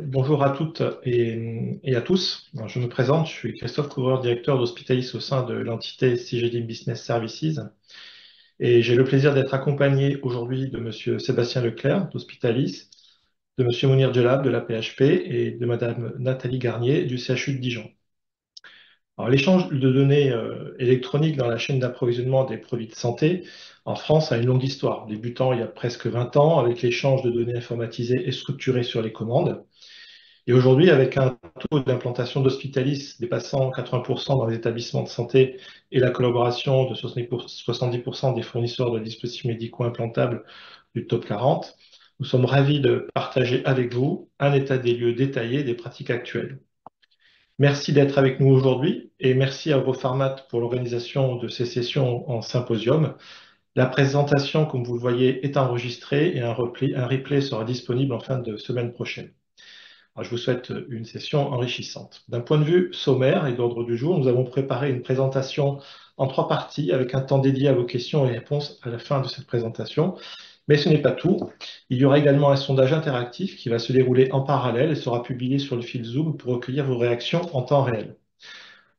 Bonjour à toutes et à tous. Alors, je me présente, je suis Christophe Couvreur, directeur d'Hospitalis au sein de l'entité CGD Business Services. Et j'ai le plaisir d'être accompagné aujourd'hui de Monsieur Sébastien Leclerc d'Hospitalis, de Monsieur Mounir Djellab de la PHP et de Madame Nathalie Garnier du CHU de Dijon. Alors, l'échange de données électroniques dans la chaîne d'approvisionnement des produits de santé en France a une longue histoire, débutant il y a presque 20 ans avec l'échange de données informatisées et structurées sur les commandes. Et aujourd'hui, avec un taux d'implantation d'Hospitalis dépassant 80% dans les établissements de santé et la collaboration de 70% des fournisseurs de dispositifs médicaux implantables du top 40, nous sommes ravis de partager avec vous un état des lieux détaillé des pratiques actuelles. Merci d'être avec nous aujourd'hui et merci à Eurofarmat pour l'organisation de ces sessions en symposium. La présentation, comme vous le voyez, est enregistrée et un replay sera disponible en fin de semaine prochaine. Alors, je vous souhaite une session enrichissante. D'un point de vue sommaire et d'ordre du jour, nous avons préparé une présentation en 3 parties avec un temps dédié à vos questions et réponses à la fin de cette présentation. Mais ce n'est pas tout. Il y aura également un sondage interactif qui va se dérouler en parallèle et sera publié sur le fil Zoom pour recueillir vos réactions en temps réel.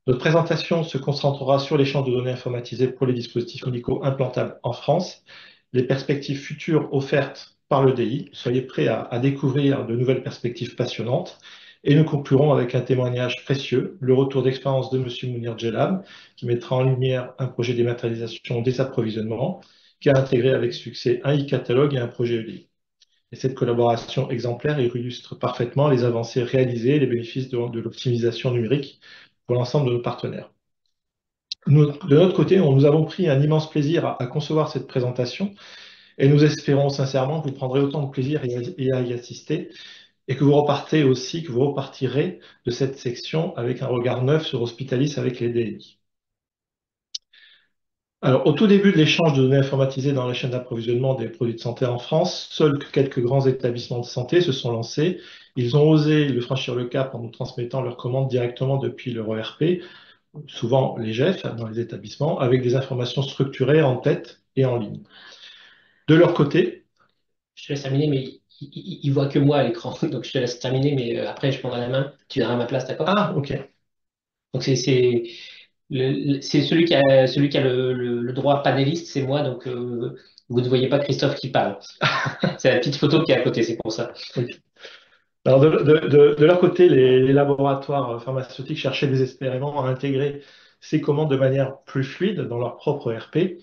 Notre présentation se concentrera sur l'échange de données informatisées pour les dispositifs médicaux implantables en France, les perspectives futures offertes par l'EDI. Soyez prêts à découvrir de nouvelles perspectives passionnantes. Et nous conclurons avec un témoignage précieux, le retour d'expérience de M. Mounir Djellab, qui mettra en lumière un projet dématérialisation des approvisionnements, qui a intégré avec succès un e-catalogue et un projet EDI. Et cette collaboration exemplaire illustre parfaitement les avancées réalisées et les bénéfices de l'optimisation numérique pour l'ensemble de nos partenaires. De notre côté, nous avons pris un immense plaisir à concevoir cette présentation et nous espérons sincèrement que vous prendrez autant de plaisir à y assister et que vous repartirez de cette section avec un regard neuf sur Hospitalis avec les DNI. Alors, au tout début de l'échange de données informatisées dans la chaîne d'approvisionnement des produits de santé en France, seuls quelques grands établissements de santé se sont lancés. Ils ont osé franchir le cap en nous transmettant leurs commandes directement depuis leur ERP, souvent les GEF dans les établissements, avec des informations structurées en tête et en ligne. De leur côté, Je te laisse terminer, mais il voit que moi à l'écran. Donc je te laisse terminer, mais après je prendrai la main. Tu viendras à ma place, d'accord? ah, ok, Donc c'est celui qui a le droit panéliste, c'est moi. Donc vous ne voyez pas Christophe qui parle. C'est la petite photo qui est à côté, c'est pour ça. ok. Alors de leur côté, les laboratoires pharmaceutiques cherchaient désespérément à intégrer ces commandes de manière plus fluide dans leur propre ERP.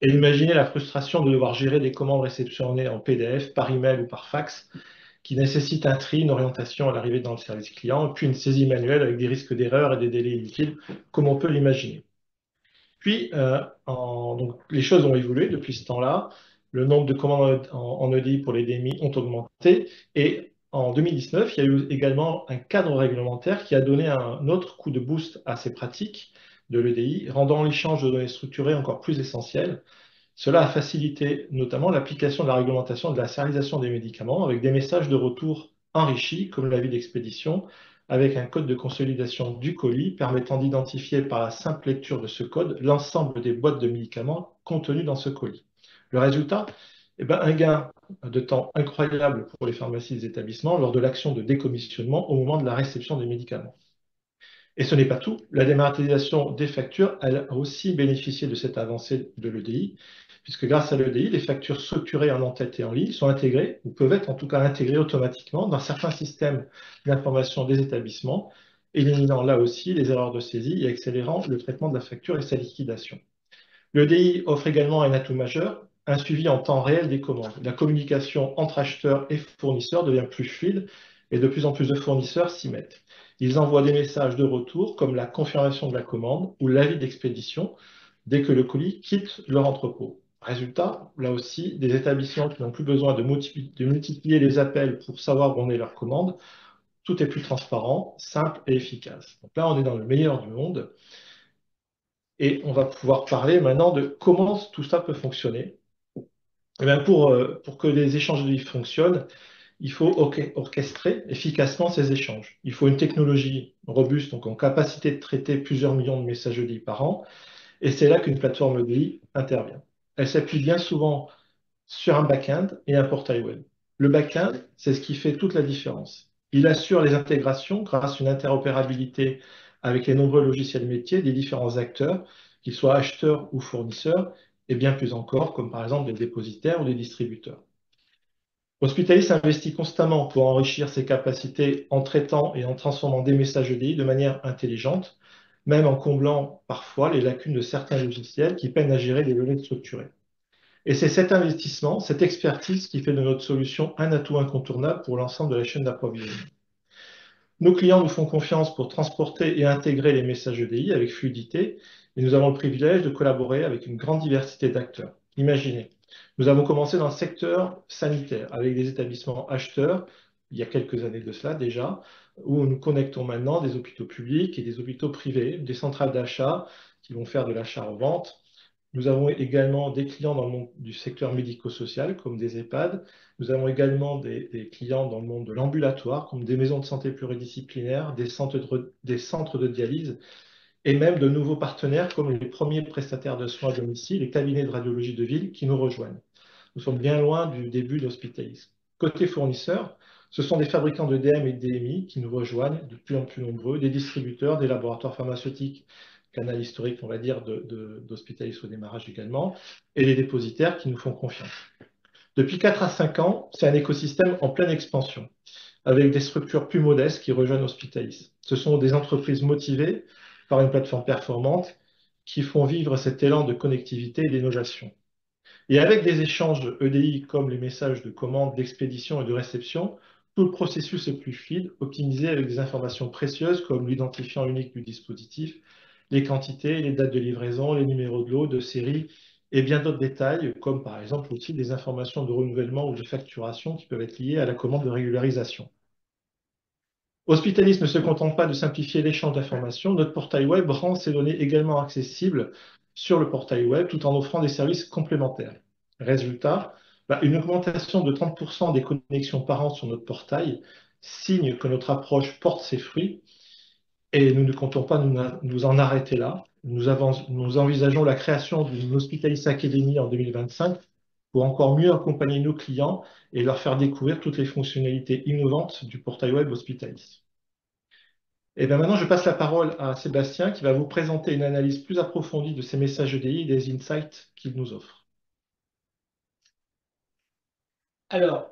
Et imaginez la frustration de devoir gérer des commandes réceptionnées en PDF, par email ou par fax, qui nécessitent un tri, une orientation à l'arrivée dans le service client, puis une saisie manuelle avec des risques d'erreur et des délais inutiles, comme on peut l'imaginer. Puis, donc, les choses ont évolué depuis ce temps-là. Le nombre de commandes en EDI pour les DMI ont augmenté. Et en 2019, il y a eu également un cadre réglementaire qui a donné un autre coup de boost à ces pratiques de l'EDI, rendant l'échange de données structurées encore plus essentiel. Cela a facilité notamment l'application de la réglementation de la sérialisation des médicaments avec des messages de retour enrichis, comme l'avis d'expédition, avec un code de consolidation du colis permettant d'identifier par la simple lecture de ce code l'ensemble des boîtes de médicaments contenues dans ce colis. Le résultat? Eh ben, un gain de temps incroyable pour les pharmacies des établissements lors de l'action de décommissionnement au moment de la réception des médicaments. Et ce n'est pas tout. La dématérialisation des factures elle a aussi bénéficié de cette avancée de l'EDI, puisque grâce à l'EDI, les factures structurées en en-tête et en ligne sont intégrées, ou peuvent être en tout cas intégrées automatiquement dans certains systèmes d'information des établissements, éliminant là aussi les erreurs de saisie et accélérant le traitement de la facture et sa liquidation. L'EDI offre également un atout majeur, un suivi en temps réel des commandes. La communication entre acheteurs et fournisseurs devient plus fluide et de plus en plus de fournisseurs s'y mettent. Ils envoient des messages de retour comme la confirmation de la commande ou l'avis d'expédition dès que le colis quitte leur entrepôt. Résultat, là aussi, des établissements qui n'ont plus besoin de multiplier les appels pour savoir où en est leur commande. Tout est plus transparent, simple et efficace. Donc là, on est dans le meilleur du monde. Et on va pouvoir parler maintenant de comment tout ça peut fonctionner. Eh bien, pour que les échanges de livres fonctionnent, il faut orchestrer efficacement ces échanges. Il faut une technologie robuste, donc en capacité de traiter plusieurs millions de messages de livres par an, et c'est là qu'une plateforme de livres intervient. Elle s'appuie bien souvent sur un back-end et un portail web. Le back-end, c'est ce qui fait toute la différence. Il assure les intégrations grâce à une interopérabilité avec les nombreux logiciels métiers des différents acteurs, qu'ils soient acheteurs ou fournisseurs, et bien plus encore, comme par exemple des dépositaires ou des distributeurs. Hospitalis investit constamment pour enrichir ses capacités en traitant et en transformant des messages EDI de manière intelligente, même en comblant parfois les lacunes de certains logiciels qui peinent à gérer des données structurées. Et c'est cet investissement, cette expertise qui fait de notre solution un atout incontournable pour l'ensemble de la chaîne d'approvisionnement. Nos clients nous font confiance pour transporter et intégrer les messages EDI avec fluidité et nous avons le privilège de collaborer avec une grande diversité d'acteurs. Imaginez, nous avons commencé dans le secteur sanitaire avec des établissements acheteurs, il y a quelques années de cela déjà, où nous connectons maintenant des hôpitaux publics et des hôpitaux privés, des centrales d'achat qui vont faire de l'achat-revente. Nous avons également des clients dans le monde du secteur médico-social, comme des EHPAD. Nous avons également des clients dans le monde de l'ambulatoire, comme des maisons de santé pluridisciplinaires, des centres de dialyse, et même de nouveaux partenaires comme les premiers prestataires de soins à domicile, les cabinets de radiologie de ville qui nous rejoignent. Nous sommes bien loin du début d'Hospitalis. Côté fournisseurs, ce sont des fabricants de DM et de DMI qui nous rejoignent, de plus en plus nombreux, des distributeurs, des laboratoires pharmaceutiques, canal historique, on va dire, d'Hospitalis au démarrage également, et les dépositaires qui nous font confiance. Depuis 4 à 5 ans, c'est un écosystème en pleine expansion, avec des structures plus modestes qui rejoignent Hospitalis. Ce sont des entreprises motivées par une plateforme performante qui font vivre cet élan de connectivité et d'innovation. Et avec des échanges EDI comme les messages de commande, d'expédition et de réception, tout le processus est plus fluide, optimisé avec des informations précieuses comme l'identifiant unique du dispositif, les quantités, les dates de livraison, les numéros de lot, de série et bien d'autres détails, comme par exemple aussi des informations de renouvellement ou de facturation qui peuvent être liées à la commande de régularisation. Hospitalis ne se contente pas de simplifier l'échange d'informations, notre portail web rend ces données également accessibles sur le portail web tout en offrant des services complémentaires. Résultat, une augmentation de 30% des connexions par an sur notre portail signe que notre approche porte ses fruits et nous ne comptons pas nous en arrêter là. Nous envisageons la création d'une Hospitalis Academy en 2025 pour encore mieux accompagner nos clients et leur faire découvrir toutes les fonctionnalités innovantes du portail web Hospitalis. Et bien maintenant, je passe la parole à Sébastien qui va vous présenter une analyse plus approfondie de ces messages EDI et des insights qu'il nous offre. Alors,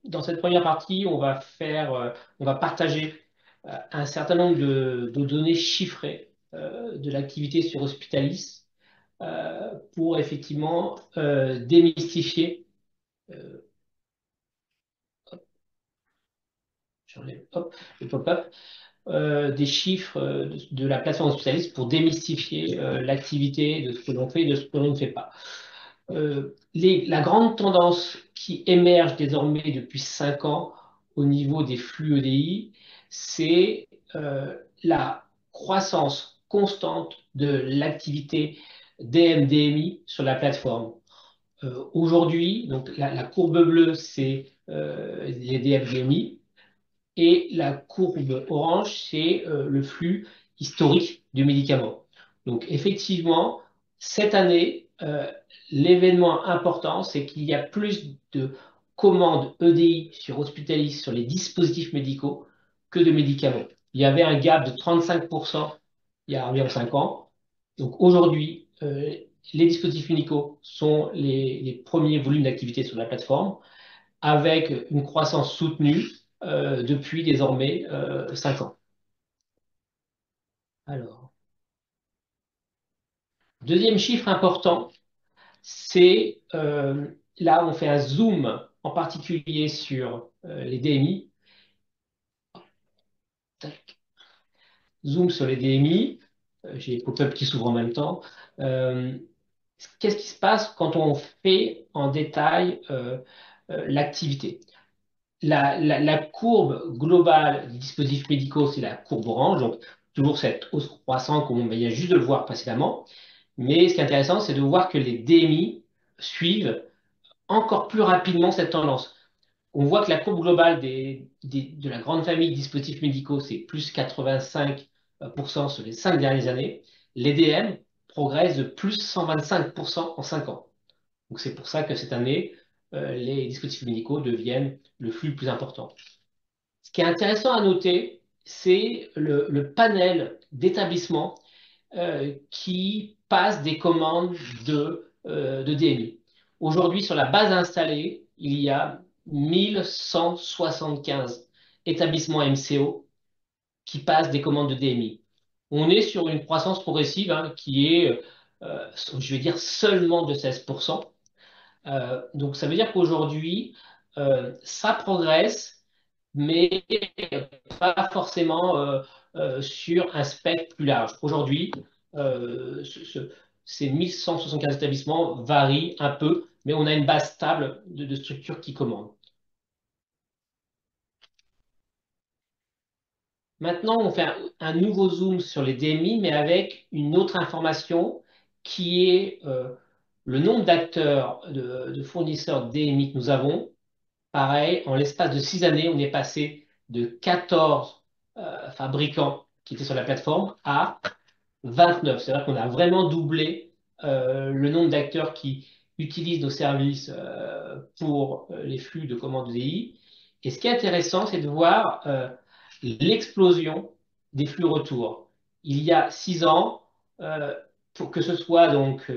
dans cette première partie, on va partager un certain nombre de données chiffrées de l'activité sur Hospitalis pour effectivement démystifier, euh, j'enlève, hop, le pop-up, des chiffres de la plateforme Hospitalis pour démystifier l'activité de ce que l'on fait et de ce que l'on ne fait pas. La grande tendance qui émerge désormais depuis 5 ans au niveau des flux EDI, c'est la croissance constante de l'activité DMDMI sur la plateforme. Aujourd'hui, donc la courbe bleue, c'est les DMDMI et la courbe orange, c'est le flux historique du médicament. Donc effectivement, cette année, l'événement important, c'est qu'il y a plus de commandes EDI sur Hospitalis sur les dispositifs médicaux que de médicaments. Il y avait un gap de 35% il y a environ 5 ans. Donc aujourd'hui, les dispositifs médicaux sont les premiers volumes d'activité sur la plateforme avec une croissance soutenue depuis désormais 5 ans. Alors, deuxième chiffre important, c'est là on fait un zoom en particulier sur les DMI. Tac. Zoom sur les DMI. J'ai les pop-up qui s'ouvrent en même temps. Qu'est-ce qui se passe quand on fait en détail l'activité? La courbe globale des dispositifs médicaux, c'est la courbe orange, donc toujours cette hausse croissante qu'on vient juste de le voir précédemment. Mais ce qui est intéressant, c'est de voir que les DMI suivent encore plus rapidement cette tendance. On voit que la courbe globale de la grande famille de dispositifs médicaux, c'est plus 85% sur les 5 dernières années. Les DM progressent de plus 125% en 5 ans. Donc c'est pour ça que cette année, les dispositifs médicaux deviennent le flux le plus important. Ce qui est intéressant à noter, c'est le panel d'établissements qui passent des commandes de DMI. Aujourd'hui, sur la base installée, il y a 1175 établissements MCO qui passent des commandes de DMI. On est sur une croissance progressive hein, qui est, je vais dire, seulement de 16%. Donc ça veut dire qu'aujourd'hui, ça progresse, mais pas forcément sur un spectre plus large. Aujourd'hui, ces 1175 établissements varient un peu, mais on a une base stable de structures qui commandent. Maintenant, on fait un nouveau zoom sur les DMI, mais avec une autre information qui est le nombre d'acteurs, de fournisseurs DMI que nous avons. Pareil, en l'espace de 6 années, on est passé de 14 fabricants qui étaient sur la plateforme à 29. C'est-à-dire qu'on a vraiment doublé le nombre d'acteurs qui utilisent nos services pour les flux de commandes EDI. Et ce qui est intéressant, c'est de voir l'explosion des flux retour. Il y a 6 ans, pour que ce soit donc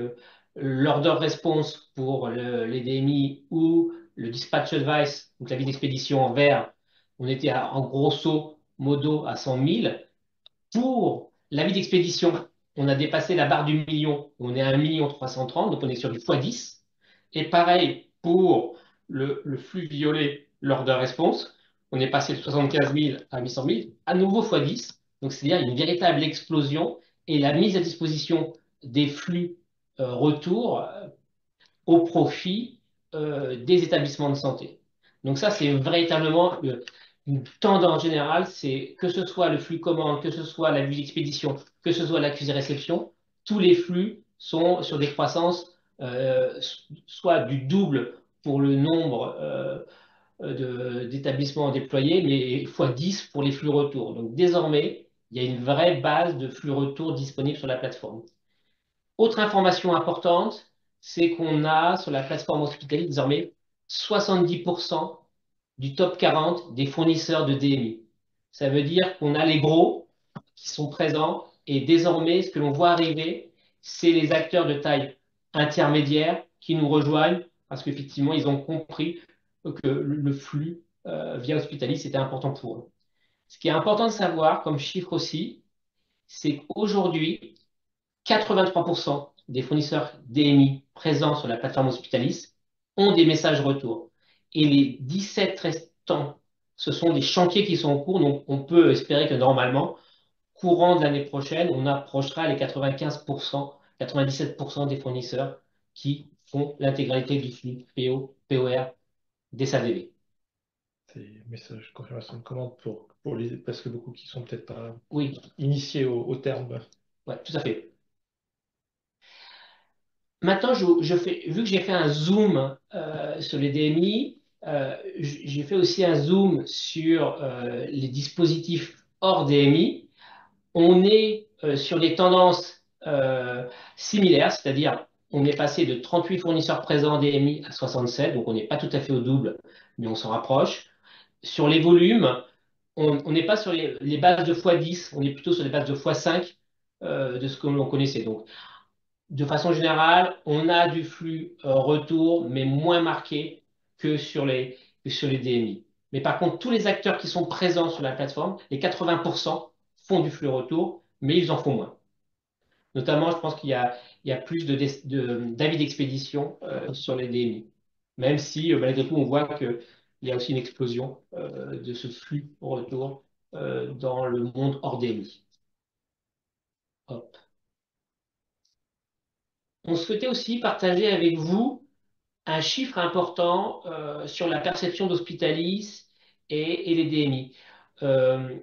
l'order response pour les DMI ou le dispatch advice, donc l'avis d'expédition en vert, on était en grosso modo à 100 000. Pour l'avis d'expédition, on a dépassé la barre du million, on est à 1 330 000, donc on est sur du x10. Et pareil pour le flux violet, l'order response, on est passé de 75 000 à 800 000, à nouveau x10. Donc c'est-à-dire une véritable explosion et la mise à disposition des flux retour au profit des établissements de santé. Donc ça, c'est véritablement une tendance générale, c'est que ce soit le flux commande, que ce soit la vue d'expédition, que ce soit l'accusé-réception, tous les flux sont sur des croissances soit du double pour le nombre d'établissements déployés, mais x10 pour les flux retour. Donc désormais, il y a une vraie base de flux retour disponible sur la plateforme. Autre information importante, c'est qu'on a sur la plateforme hospitalière désormais 70% du top 40 des fournisseurs de DMI. Ça veut dire qu'on a les gros qui sont présents et désormais, ce que l'on voit arriver, c'est les acteurs de taille intermédiaire qui nous rejoignent parce qu'effectivement, ils ont compris que le flux via Hospitalis, c'était important pour eux. Ce qui est important de savoir comme chiffre aussi, c'est qu'aujourd'hui, 83% des fournisseurs DMI présents sur la plateforme Hospitalis ont des messages retour. Et les 17 restants, ce sont des chantiers qui sont en cours. Donc, on peut espérer que normalement, courant de l'année prochaine, on approchera les 95%, 97% des fournisseurs qui font l'intégralité du flux PO, POR des SADV. Ces messages de confirmation de commande pour les, parce que beaucoup qui sont peut-être pas Oui, initiés au terme. ouais, tout à fait. Maintenant, vu que j'ai fait un zoom sur les DMI, j'ai fait aussi un zoom sur les dispositifs hors DMI. On est sur des tendances similaires, c'est-à-dire on est passé de 38 fournisseurs présents en DMI à 67, donc on n'est pas tout à fait au double, mais on s'en rapproche. Sur les volumes, on n'est pas sur les bases de x10, on est plutôt sur les bases de x5 de ce que l'on connaissait. Donc, de façon générale, on a du flux retour, mais moins marqué que sur les DMI. Mais par contre, tous les acteurs qui sont présents sur la plateforme, les 80% font du flux retour, mais ils en font moins. Notamment, je pense il y a plus d'avis d'expédition sur les DMI. Même si, malgré tout, on voit qu'il y a aussi une explosion de ce flux retour dans le monde hors DMI. Hop. On souhaitait aussi partager avec vous un chiffre important sur la perception d'Hospitalis et les DMI. Euh,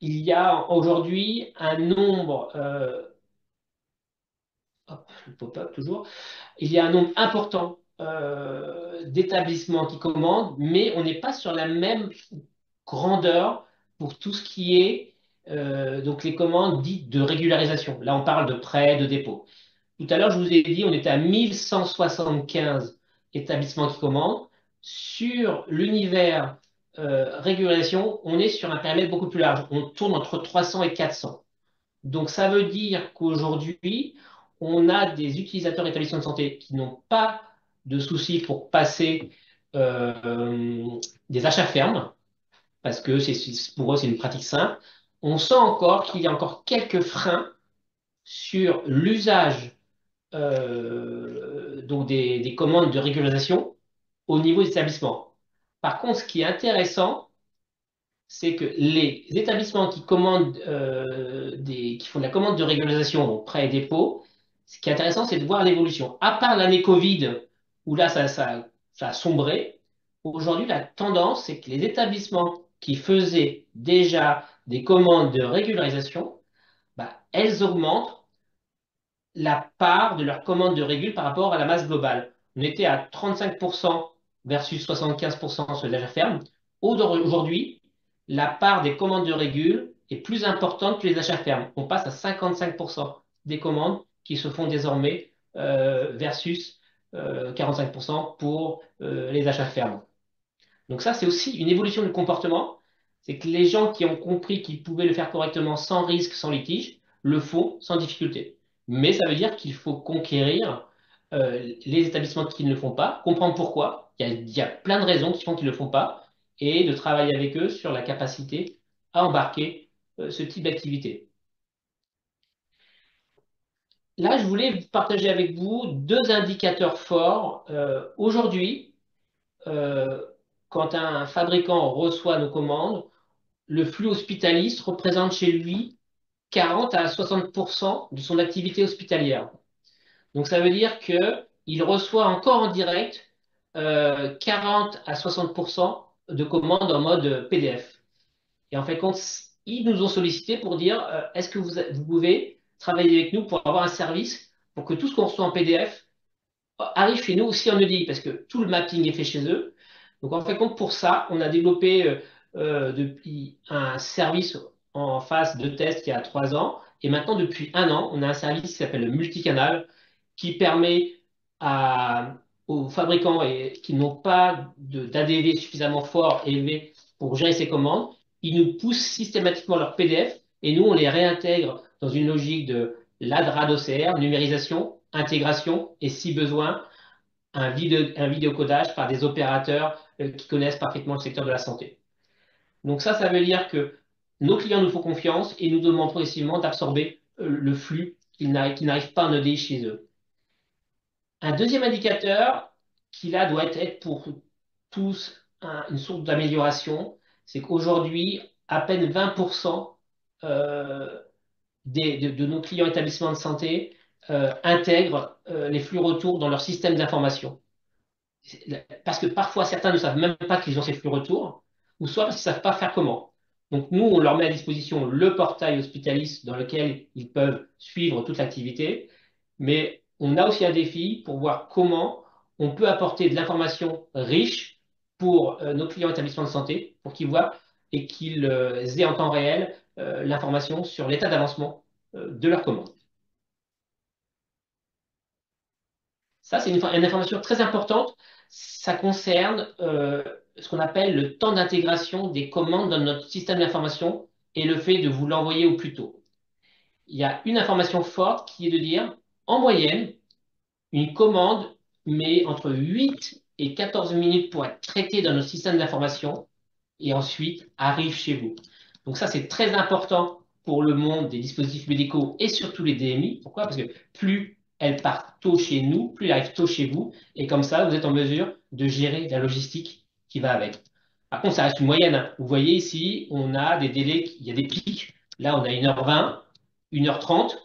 il y a aujourd'hui un nombre, hop, le pop-up toujours, il y a un nombre important d'établissements qui commandent, mais on n'est pas sur la même grandeur pour tout ce qui est donc les commandes dites de régularisation. Là, on parle de prêt, de dépôt. Tout à l'heure, je vous ai dit, on était à 1175 établissements qui commandent. Sur l'univers régularisation, on est sur un périmètre beaucoup plus large. On tourne entre 300 et 400. Donc ça veut dire qu'aujourd'hui, on a des utilisateurs établissements de santé qui n'ont pas de soucis pour passer euh, des achats fermes, parce que pour eux, c'est une pratique simple. On sent encore qu'il y a encore quelques freins sur l'usage donc des commandes de régularisation au niveau des établissements. Par contre, ce qui est intéressant, c'est que les établissements qui commandent qui font de la commande de régularisation, donc prêts et dépôts, ce qui est intéressant, c'est de voir l'évolution. À part l'année Covid, où là, ça a sombré, aujourd'hui, la tendance, c'est que les établissements qui faisaient déjà des commandes de régularisation, bah, elles augmentent la part de leur commande de régule par rapport à la masse globale. On était à 35% versus 75% sur les achats fermes. Aujourd'hui, la part des commandes de régule est plus importante que les achats fermes. On passe à 55% des commandes qui se font désormais versus 45% pour les achats fermes. Donc ça, c'est aussi une évolution du comportement. C'est que les gens qui ont compris qu'ils pouvaient le faire correctement sans risque, sans litige, le font sans difficulté. Mais ça veut dire qu'il faut conquérir les établissements qui ne le font pas, comprendre pourquoi. Il y a plein de raisons qui font qu'ils ne le font pas, et de travailler avec eux sur la capacité à embarquer ce type d'activité. Là, je voulais partager avec vous deux indicateurs forts. Aujourd'hui, euh, quand un fabricant reçoit nos commandes, le flux hospitaliste représente chez lui 40 à 60% de son activité hospitalière. Donc ça veut dire qu'il reçoit encore en direct 40 à 60% de commandes en mode PDF. Et en fait, ils nous ont sollicité pour dire est-ce que vous pouvez travailler avec nous pour avoir un service pour que tout ce qu'on reçoit en PDF arrive chez nous aussi en EDI, parce que tout le mapping est fait chez eux. Donc, en fait, pour ça, on a développé depuis un service en phase de test il y a 3 ans. Et maintenant, depuis un an, on a un service qui s'appelle le multicanal, qui permet à- aux fabricants qui n'ont pas d'ADV suffisamment fort, élevé pour gérer ces commandes. Ils nous poussent systématiquement leurs PDF et nous, on les réintègre dans une logique de LAD, OCR, numérisation, intégration et si besoin, un vidéocodage par des opérateurs qui connaissent parfaitement le secteur de la santé. Donc ça veut dire que nos clients nous font confiance et nous demandent progressivement d'absorber le flux qui n'arrive pas en EDI chez eux. Un deuxième indicateur qui là doit être pour tous une source d'amélioration, c'est qu'aujourd'hui, à peine 20% euh, de nos clients établissements de santé intègrent les flux retours dans leur système d'information. Parce que parfois, certains ne savent même pas qu'ils ont ces flux retours, ou soit parce qu'ils ne savent pas faire comment. Donc, nous, on leur met à disposition le portail Hospitalis dans lequel ils peuvent suivre toute l'activité, mais on a aussi un défi pour voir comment on peut apporter de l'information riche pour nos clients établissements de santé, pour qu'ils voient et qu'ils aient en temps réel l'information sur l'état d'avancement de leur commande. Ça, c'est une information très importante. Ça concerne ce qu'on appelle le temps d'intégration des commandes dans notre système d'information et le fait de vous l'envoyer au plus tôt. Il y a une information forte qui est de dire, en moyenne, une commande met entre 8 et 14 minutes pour être traitée dans notre système d'information et ensuite arrive chez vous. Donc ça, c'est très important pour le monde des dispositifs médicaux et surtout les DMI. Pourquoi? Parce que plus elles partent tôt chez nous, plus elles arrivent tôt chez vous, et comme ça, vous êtes en mesure de gérer la logistique qui va avec. Par contre, ça reste une moyenne, hein. Vous voyez ici, on a des délais, il y a des pics. Là, on a 1h20, 1h30.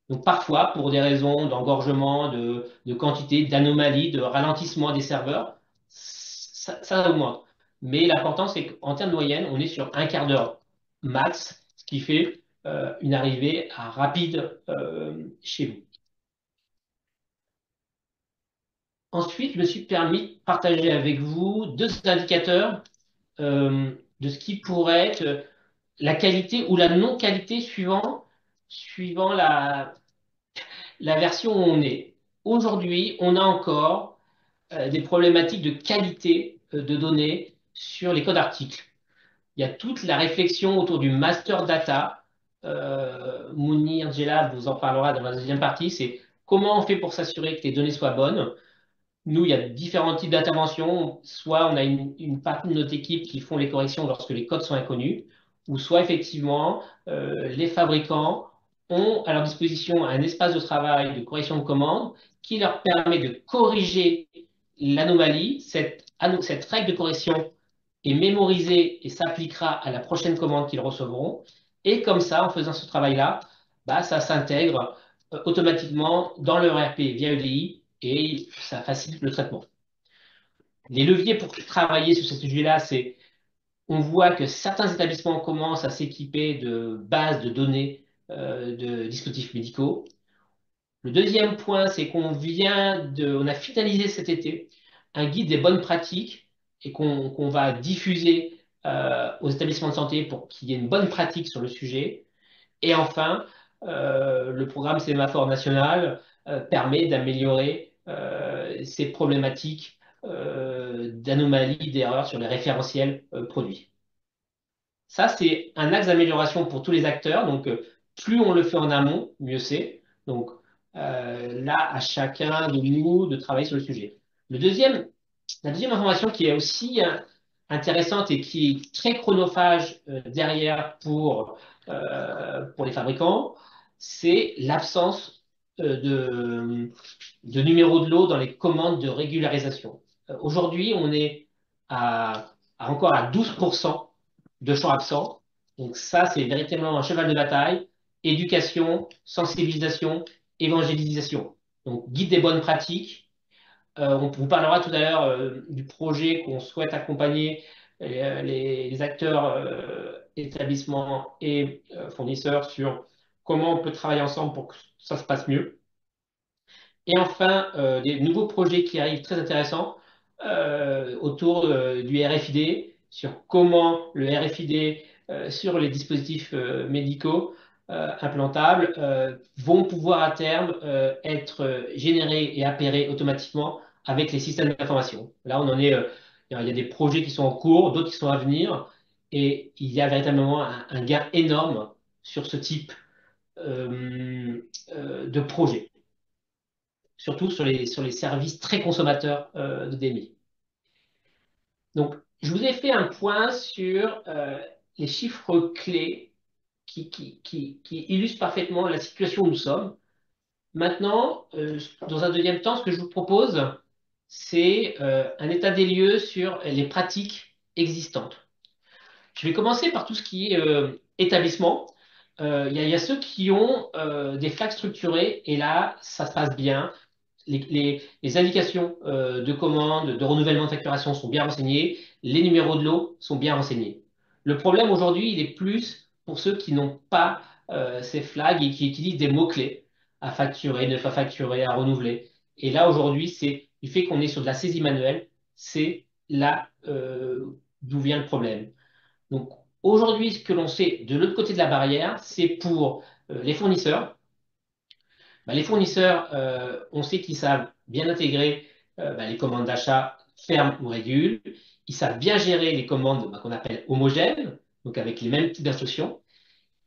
Donc parfois, pour des raisons d'engorgement, de quantité, d'anomalie, de ralentissement des serveurs, ça augmente. Mais l'important, c'est qu'en termes de moyenne, on est sur un quart d'heure max, ce qui fait une arrivée rapide chez vous. Ensuite, je me suis permis de partager avec vous deux indicateurs de ce qui pourrait être la qualité ou la non-qualité suivant la version où on est. Aujourd'hui, on a encore des problématiques de qualité de données sur les codes articles. Il y a toute la réflexion autour du master data. Mounir Djellab vous en parlera dans la deuxième partie. C'est comment on fait pour s'assurer que les données soient bonnes. Nous, il y a différents types d'interventions. Soit on a une partie de notre équipe qui font les corrections lorsque les codes sont inconnus, ou soit effectivement, les fabricants ont à leur disposition un espace de travail de correction de commande qui leur permet de corriger l'anomalie. Cette règle de correction est mémorisée et s'appliquera à la prochaine commande qu'ils recevront. Et comme ça, en faisant ce travail-là, bah, ça s'intègre automatiquement dans leur RP via EDI et ça facilite le traitement. Les leviers pour travailler sur ce sujet-là, c'est on voit que certains établissements commencent à s'équiper de bases de données de dispositifs médicaux. Le deuxième point, c'est on a finalisé cet été un guide des bonnes pratiques et qu'on va diffuser aux établissements de santé pour qu'il y ait une bonne pratique sur le sujet. Et enfin, le programme Sémaphore national permet d'améliorer ces problématiques d'anomalies, d'erreurs sur les référentiels produits. Ça, c'est un axe d'amélioration pour tous les acteurs. Donc, plus on le fait en amont, mieux c'est. Donc, là, à chacun de nous de travailler sur le sujet. La deuxième information qui est aussi intéressante et qui est très chronophage derrière pour les fabricants, c'est l'absence de numéro de lot dans les commandes de régularisation. Aujourd'hui, on est encore à 12% de champs absents. Donc ça, c'est véritablement un cheval de bataille. Éducation, sensibilisation, évangélisation. Donc guide des bonnes pratiques. On vous parlera tout à l'heure du projet qu'on souhaite accompagner les acteurs, établissements et fournisseurs sur comment on peut travailler ensemble pour que ça se passe mieux. Et enfin, des nouveaux projets qui arrivent très intéressants autour du RFID, sur comment le RFID sur les dispositifs médicaux implantables vont pouvoir à terme être générés et appairés automatiquement avec les systèmes d'information. Là, il y a des projets qui sont en cours, d'autres qui sont à venir, et il y a véritablement un gain énorme sur ce type de projet, surtout sur les services très consommateurs de DMI. Donc, je vous ai fait un point sur les chiffres clés qui illustrent parfaitement la situation où nous sommes. Maintenant, dans un deuxième temps, ce que je vous propose, c'est un état des lieux sur les pratiques existantes. Je vais commencer par tout ce qui est établissement. Il y a ceux qui ont des flags structurés et là, ça se passe bien. Les indications de commande, de renouvellement de facturation sont bien renseignées, les numéros de lot sont bien renseignés. Le problème aujourd'hui, il est plus pour ceux qui n'ont pas ces flags et qui utilisent des mots-clés à facturer, ne pas facturer, à renouveler. Et là, aujourd'hui, c'est du fait qu'on est sur de la saisie manuelle, c'est là d'où vient le problème. Donc aujourd'hui, ce que l'on sait de l'autre côté de la barrière, c'est pour les fournisseurs. Bah, les fournisseurs, on sait qu'ils savent bien intégrer les commandes d'achat fermes ou régules. Ils savent bien gérer les commandes qu'on appelle homogènes, donc avec les mêmes types d'instructions.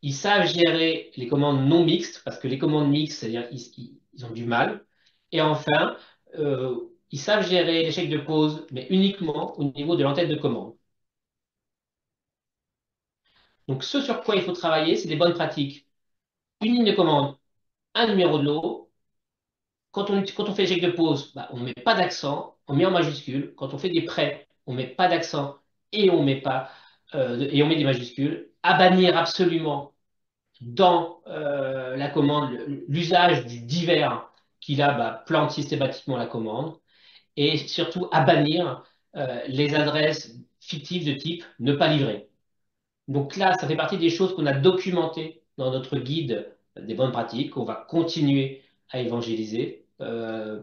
Ils savent gérer les commandes non mixtes, parce que les commandes mixtes, c'est-à-dire ils ont du mal. Et enfin, ils savent gérer les chèques de pause, mais uniquement au niveau de l'entête de commande. Donc ce sur quoi il faut travailler, c'est des bonnes pratiques. Une ligne de commande, un numéro de lot. Quand on fait l'échec de pause, bah, on ne met pas d'accent, on met en majuscule. Quand on fait des prêts, on ne met pas d'accent et on met pas et on met des majuscules. À bannir absolument dans la commande l'usage du divers qui là plante systématiquement la commande et surtout à bannir les adresses fictives de type ne pas livrer. Donc là, ça fait partie des choses qu'on a documentées dans notre guide des bonnes pratiques, qu'on va continuer à évangéliser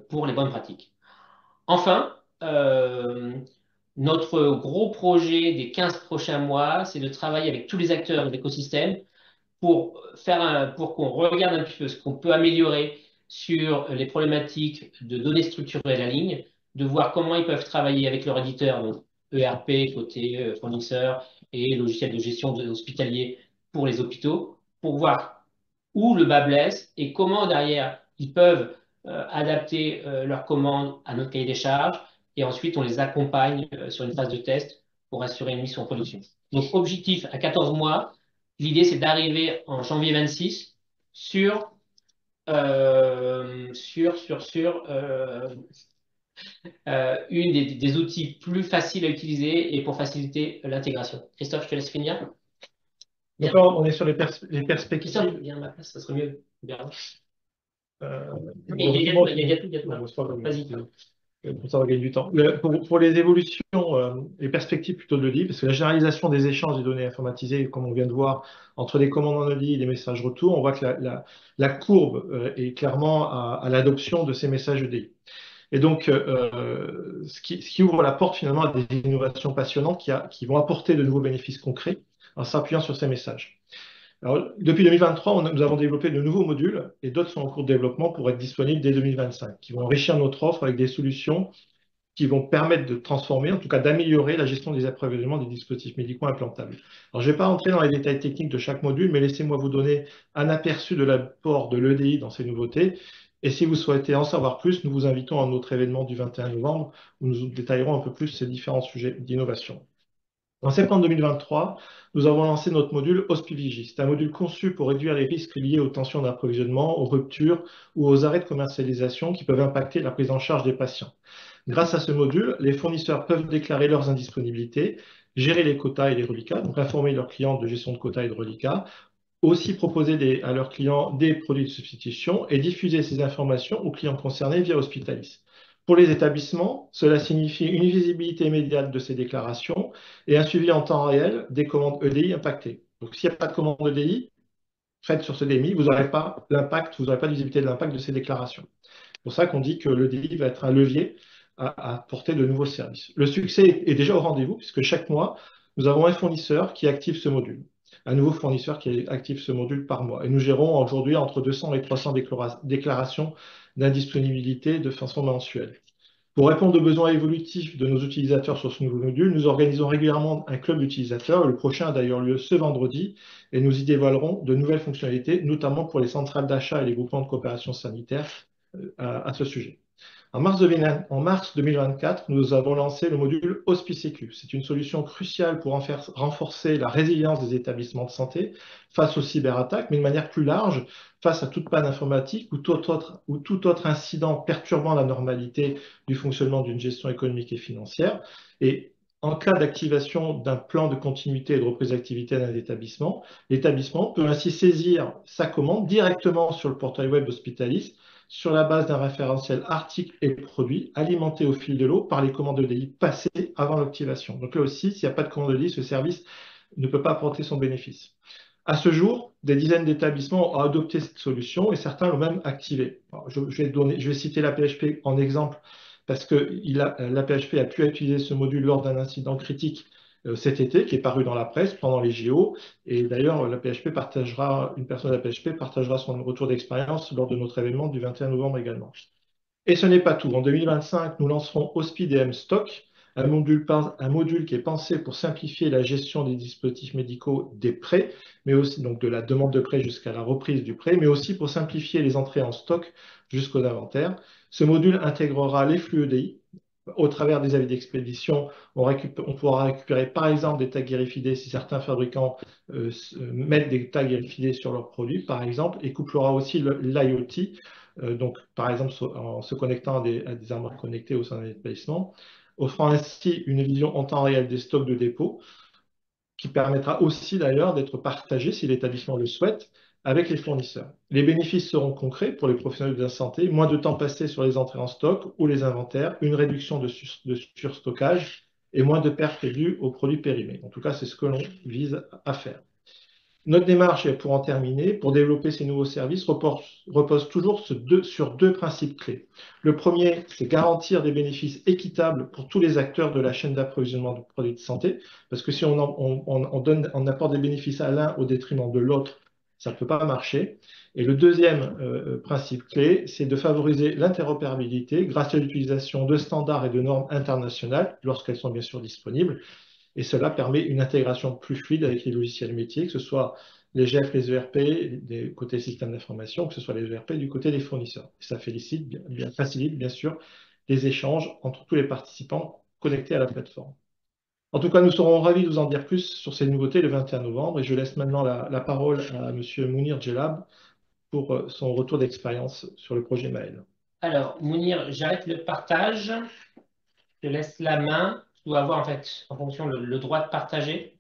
pour les bonnes pratiques. Enfin, notre gros projet des 15 prochains mois, c'est de travailler avec tous les acteurs de l'écosystème pour qu'on regarde un petit peu ce qu'on peut améliorer sur les problématiques de données structurées à la ligne, de voir comment ils peuvent travailler avec leur éditeur, donc ERP côté fournisseur et logiciel de gestion hospitalier pour les hôpitaux, pour voir où le bas blesse et comment derrière ils peuvent adapter leurs commandes à notre cahier des charges et ensuite on les accompagne sur une phase de test pour assurer une mise en production. Donc objectif à 14 mois, l'idée c'est d'arriver en janvier 26 sur une des outils plus faciles à utiliser et pour faciliter l'intégration. Christophe, je te laisse finir. Donc Viens. là, on est sur les Christophe, perspectives. viens à ma place, ça serait mieux. Bien. Euh, Il y a heureusement, tout, il y a tout, il y a tout non, là. c'est pas grave. Vas-y. Comme ça, on va gagner du temps. Pour les évolutions, les perspectives plutôt de l'EDI, parce que la généralisation des échanges des données informatisées, comme on vient de voir, entre les commandes en EDI et les messages retour, on voit que la courbe est clairement à l'adoption de ces messages EDI. Et donc, ce qui ouvre la porte finalement à des innovations passionnantes qui vont apporter de nouveaux bénéfices concrets en s'appuyant sur ces messages. Alors, depuis 2023, nous avons développé de nouveaux modules et d'autres sont en cours de développement pour être disponibles dès 2025, qui vont enrichir notre offre avec des solutions qui vont permettre de transformer, en tout cas d'améliorer la gestion des approvisionnements des dispositifs médicaux implantables. Alors, je ne vais pas entrer dans les détails techniques de chaque module, mais laissez-moi vous donner un aperçu de l'apport de l'EDI dans ces nouveautés. Et si vous souhaitez en savoir plus, nous vous invitons à notre événement du 21 novembre où nous détaillerons un peu plus ces différents sujets d'innovation. En septembre 2023, nous avons lancé notre module Hospivigie. C'est un module conçu pour réduire les risques liés aux tensions d'approvisionnement, aux ruptures ou aux arrêts de commercialisation qui peuvent impacter la prise en charge des patients. Grâce à ce module, les fournisseurs peuvent déclarer leurs indisponibilités, gérer les quotas et les reliquats, donc informer leurs clients de gestion de quotas et de reliquats, aussi proposer à leurs clients des produits de substitution et diffuser ces informations aux clients concernés via Hospitalis. Pour les établissements, cela signifie une visibilité immédiate de ces déclarations et un suivi en temps réel des commandes EDI impactées. Donc, s'il n'y a pas de commande EDI faite sur ce DMI, vous n'aurez pas l'impact, vous n'aurez pas de visibilité de l'impact de ces déclarations. C'est pour ça qu'on dit que l'EDI va être un levier à apporter de nouveaux services. Le succès est déjà au rendez-vous puisque chaque mois, nous avons un fournisseur qui active ce module, un nouveau fournisseur qui active ce module par mois. Et nous gérons aujourd'hui entre 200 et 300 déclarations d'indisponibilité de façon mensuelle. Pour répondre aux besoins évolutifs de nos utilisateurs sur ce nouveau module, nous organisons régulièrement un club d'utilisateurs. Le prochain a d'ailleurs lieu ce vendredi et nous y dévoilerons de nouvelles fonctionnalités, notamment pour les centrales d'achat et les groupements de coopération sanitaire à ce sujet. En mars 2024, nous avons lancé le module HospiSécu. C'est une solution cruciale pour renforcer la résilience des établissements de santé face aux cyberattaques, mais de manière plus large, face à toute panne informatique ou tout autre incident perturbant la normalité du fonctionnement d'une gestion économique et financière. Et en cas d'activation d'un plan de continuité et de reprise d'activité d'un établissement, l'établissement peut ainsi saisir sa commande directement sur le portail web Hospitalis sur la base d'un référentiel articles et produits alimenté au fil de l'eau par les commandes EDI passées avant l'activation. Donc là aussi, s'il n'y a pas de commande EDI, ce service ne peut pas apporter son bénéfice. À ce jour, des dizaines d'établissements ont adopté cette solution et certains l'ont même activée. Je vais citer la PHP en exemple parce que la PHP a pu utiliser ce module lors d'un incident critique cet été qui est paru dans la presse pendant les JO. Et d'ailleurs, une personne de la PHP partagera son retour d'expérience lors de notre événement du 21 novembre également. Et ce n'est pas tout. En 2025, nous lancerons HospiDM Stock, un module qui est pensé pour simplifier la gestion des dispositifs médicaux des prêts, mais aussi donc de la demande de prêt jusqu'à la reprise du prêt, mais aussi pour simplifier les entrées en stock jusqu'aux inventaires. Ce module intégrera les flux EDI. Au travers des avis d'expédition, on pourra récupérer par exemple des tags RFID si certains fabricants mettent des tags RFID sur leurs produits, par exemple, et couplera aussi l'IoT, donc par exemple en se connectant à des armoires connectées au sein d'un établissement, offrant ainsi une vision en temps réel des stocks de dépôt, qui permettra aussi d'ailleurs d'être partagé, si l'établissement le souhaite, avec les fournisseurs. Les bénéfices seront concrets pour les professionnels de la santé, moins de temps passé sur les entrées en stock ou les inventaires, une réduction de surstockage et moins de pertes dues aux produits périmés. En tout cas, c'est ce que l'on vise à faire. Notre démarche, pour en terminer, pour développer ces nouveaux services, repose toujours sur deux principes clés. Le premier, c'est garantir des bénéfices équitables pour tous les acteurs de la chaîne d'approvisionnement de produits de santé, parce que si on apporte des bénéfices à l'un au détriment de l'autre, Ça ne peut pas marcher. Et le deuxième principe clé, c'est de favoriser l'interopérabilité grâce à l'utilisation de standards et de normes internationales lorsqu'elles sont bien sûr disponibles. Et cela permet une intégration plus fluide avec les logiciels métiers, que ce soit les GF, les ERP, des côté système d'information, que ce soit les ERP du côté des fournisseurs. Et ça facilite bien sûr les échanges entre tous les participants connectés à la plateforme. En tout cas, nous serons ravis de vous en dire plus sur ces nouveautés le 21 novembre et je laisse maintenant la parole à Monsieur Mounir Djellab pour son retour d'expérience sur le projet Maël. Alors, Mounir, j'arrête le partage. Je te laisse la main. Tu dois avoir en fait, en fonction, le droit de partager.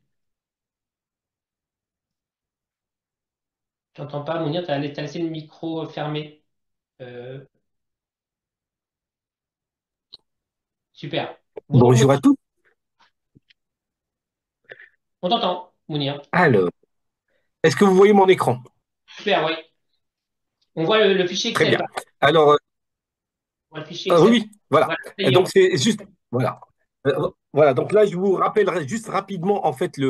Tu n'entends pas, Mounir, tu as laissé le micro fermé. Euh, super. Bonjour, Bonjour à Mounir. tous. On t'entend, Mounir. Alors, est-ce que vous voyez mon écran? Super, oui. On voit le fichier Très Excel, bien. pas. Alors, On voit le fichier Excel. oui, voilà. Voilà, ça Et y est, donc, c'est juste, voilà. Voilà, donc là, je vous rappellerai juste rapidement, en fait,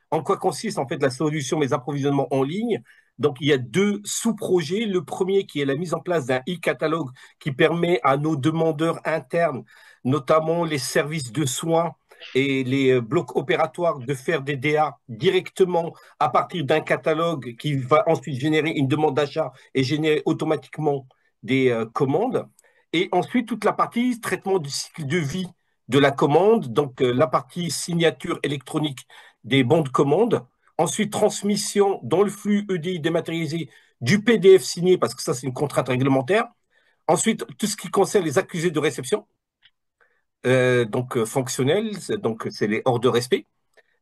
en quoi consiste, en fait, la solution Mes approvisionnements en ligne. Donc, il y a deux sous-projets. Le premier qui est la mise en place d'un e-catalogue qui permet à nos demandeurs internes, notamment les services de soins et les blocs opératoires, de faire des DA directement à partir d'un catalogue qui va ensuite générer une demande d'achat et générer automatiquement des commandes. Et ensuite, toute la partie traitement du cycle de vie de la commande, donc la partie signature électronique des bons de commande. Ensuite, transmission dans le flux EDI dématérialisé du PDF signé, parce que ça, c'est une contrainte réglementaire. Ensuite, tout ce qui concerne les accusés de réception, donc fonctionnels, donc c'est les hors de respect.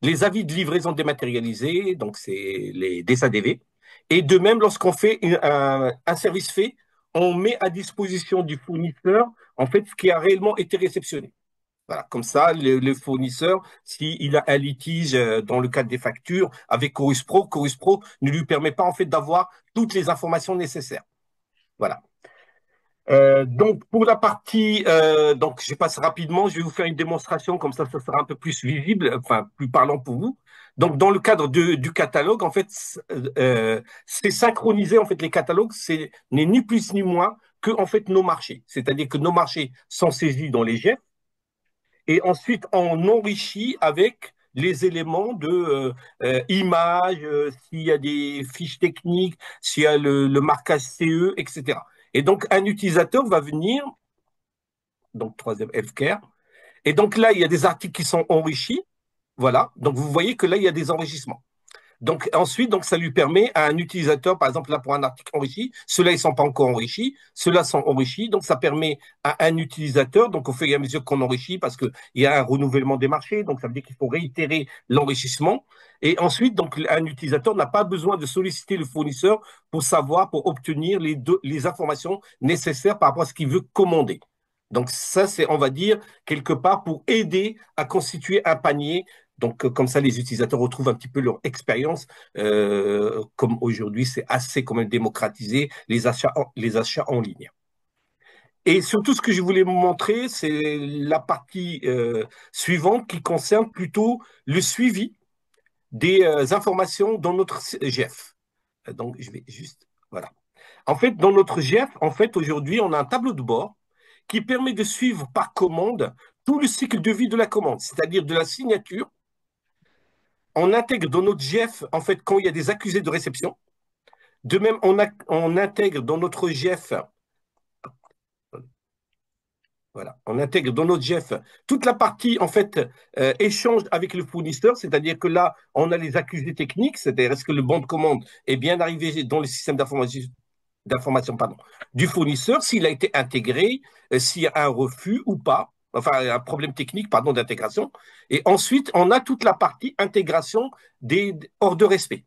Les avis de livraison dématérialisés, donc c'est les DSADV. Et de même, lorsqu'on fait un service fait, on met à disposition du fournisseur, en fait, ce qui a réellement été réceptionné. Voilà, comme ça, le fournisseur, s'il a un litige dans le cadre des factures avec Chorus Pro ne lui permet pas en fait d'avoir toutes les informations nécessaires. Voilà. Donc pour la partie, donc je passe rapidement, je vais vous faire une démonstration comme ça sera un peu plus visible, enfin plus parlant pour vous. Donc dans le cadre du catalogue, en fait, c'est synchronisé en fait les catalogues, c'est n'est ni plus ni moins que en fait nos marchés, c'est-à-dire que nos marchés sont saisis dans les GEF et ensuite on enrichit avec les éléments de images, s'il y a des fiches techniques, s'il y a le marquage CE, etc. Et donc un utilisateur va venir, donc troisième healthcare, et donc là il y a des articles qui sont enrichis, voilà. Donc vous voyez que là il y a des enrichissements. Donc ensuite, donc ça lui permet à un utilisateur, par exemple là pour un article enrichi, ceux-là ils sont pas encore enrichis, ceux-là sont enrichis, donc ça permet à un utilisateur, donc au fur et à mesure qu'on enrichit, parce qu'il y a un renouvellement des marchés, donc ça veut dire qu'il faut réitérer l'enrichissement. Et ensuite, donc un utilisateur n'a pas besoin de solliciter le fournisseur pour savoir, pour obtenir les informations nécessaires par rapport à ce qu'il veut commander. Donc ça, c'est, on va dire, quelque part pour aider à constituer un panier donc, comme ça, les utilisateurs retrouvent un petit peu leur expérience. Comme aujourd'hui, c'est assez quand même démocratisé, les achats en ligne. Et surtout, ce que je voulais vous montrer, c'est la partie suivante qui concerne plutôt le suivi des informations dans notre GF. Donc, je vais juste... Voilà. En fait, dans notre GF, en fait, aujourd'hui, on a un tableau de bord qui permet de suivre par commande tout le cycle de vie de la commande, c'est-à-dire de la signature. On intègre dans notre GF, en fait, quand il y a des accusés de réception. De même, on intègre dans notre GF, voilà, on intègre dans notre GF toute la partie, en fait, échange avec le fournisseur, c'est-à-dire que là, on a les accusés techniques, c'est-à-dire est-ce que le bon de commande est bien arrivé dans le système d'information du fournisseur, s'il a été intégré, s'il y a un refus ou pas, enfin un problème technique pardon, d'intégration. Et ensuite, on a toute la partie intégration des hors de respect.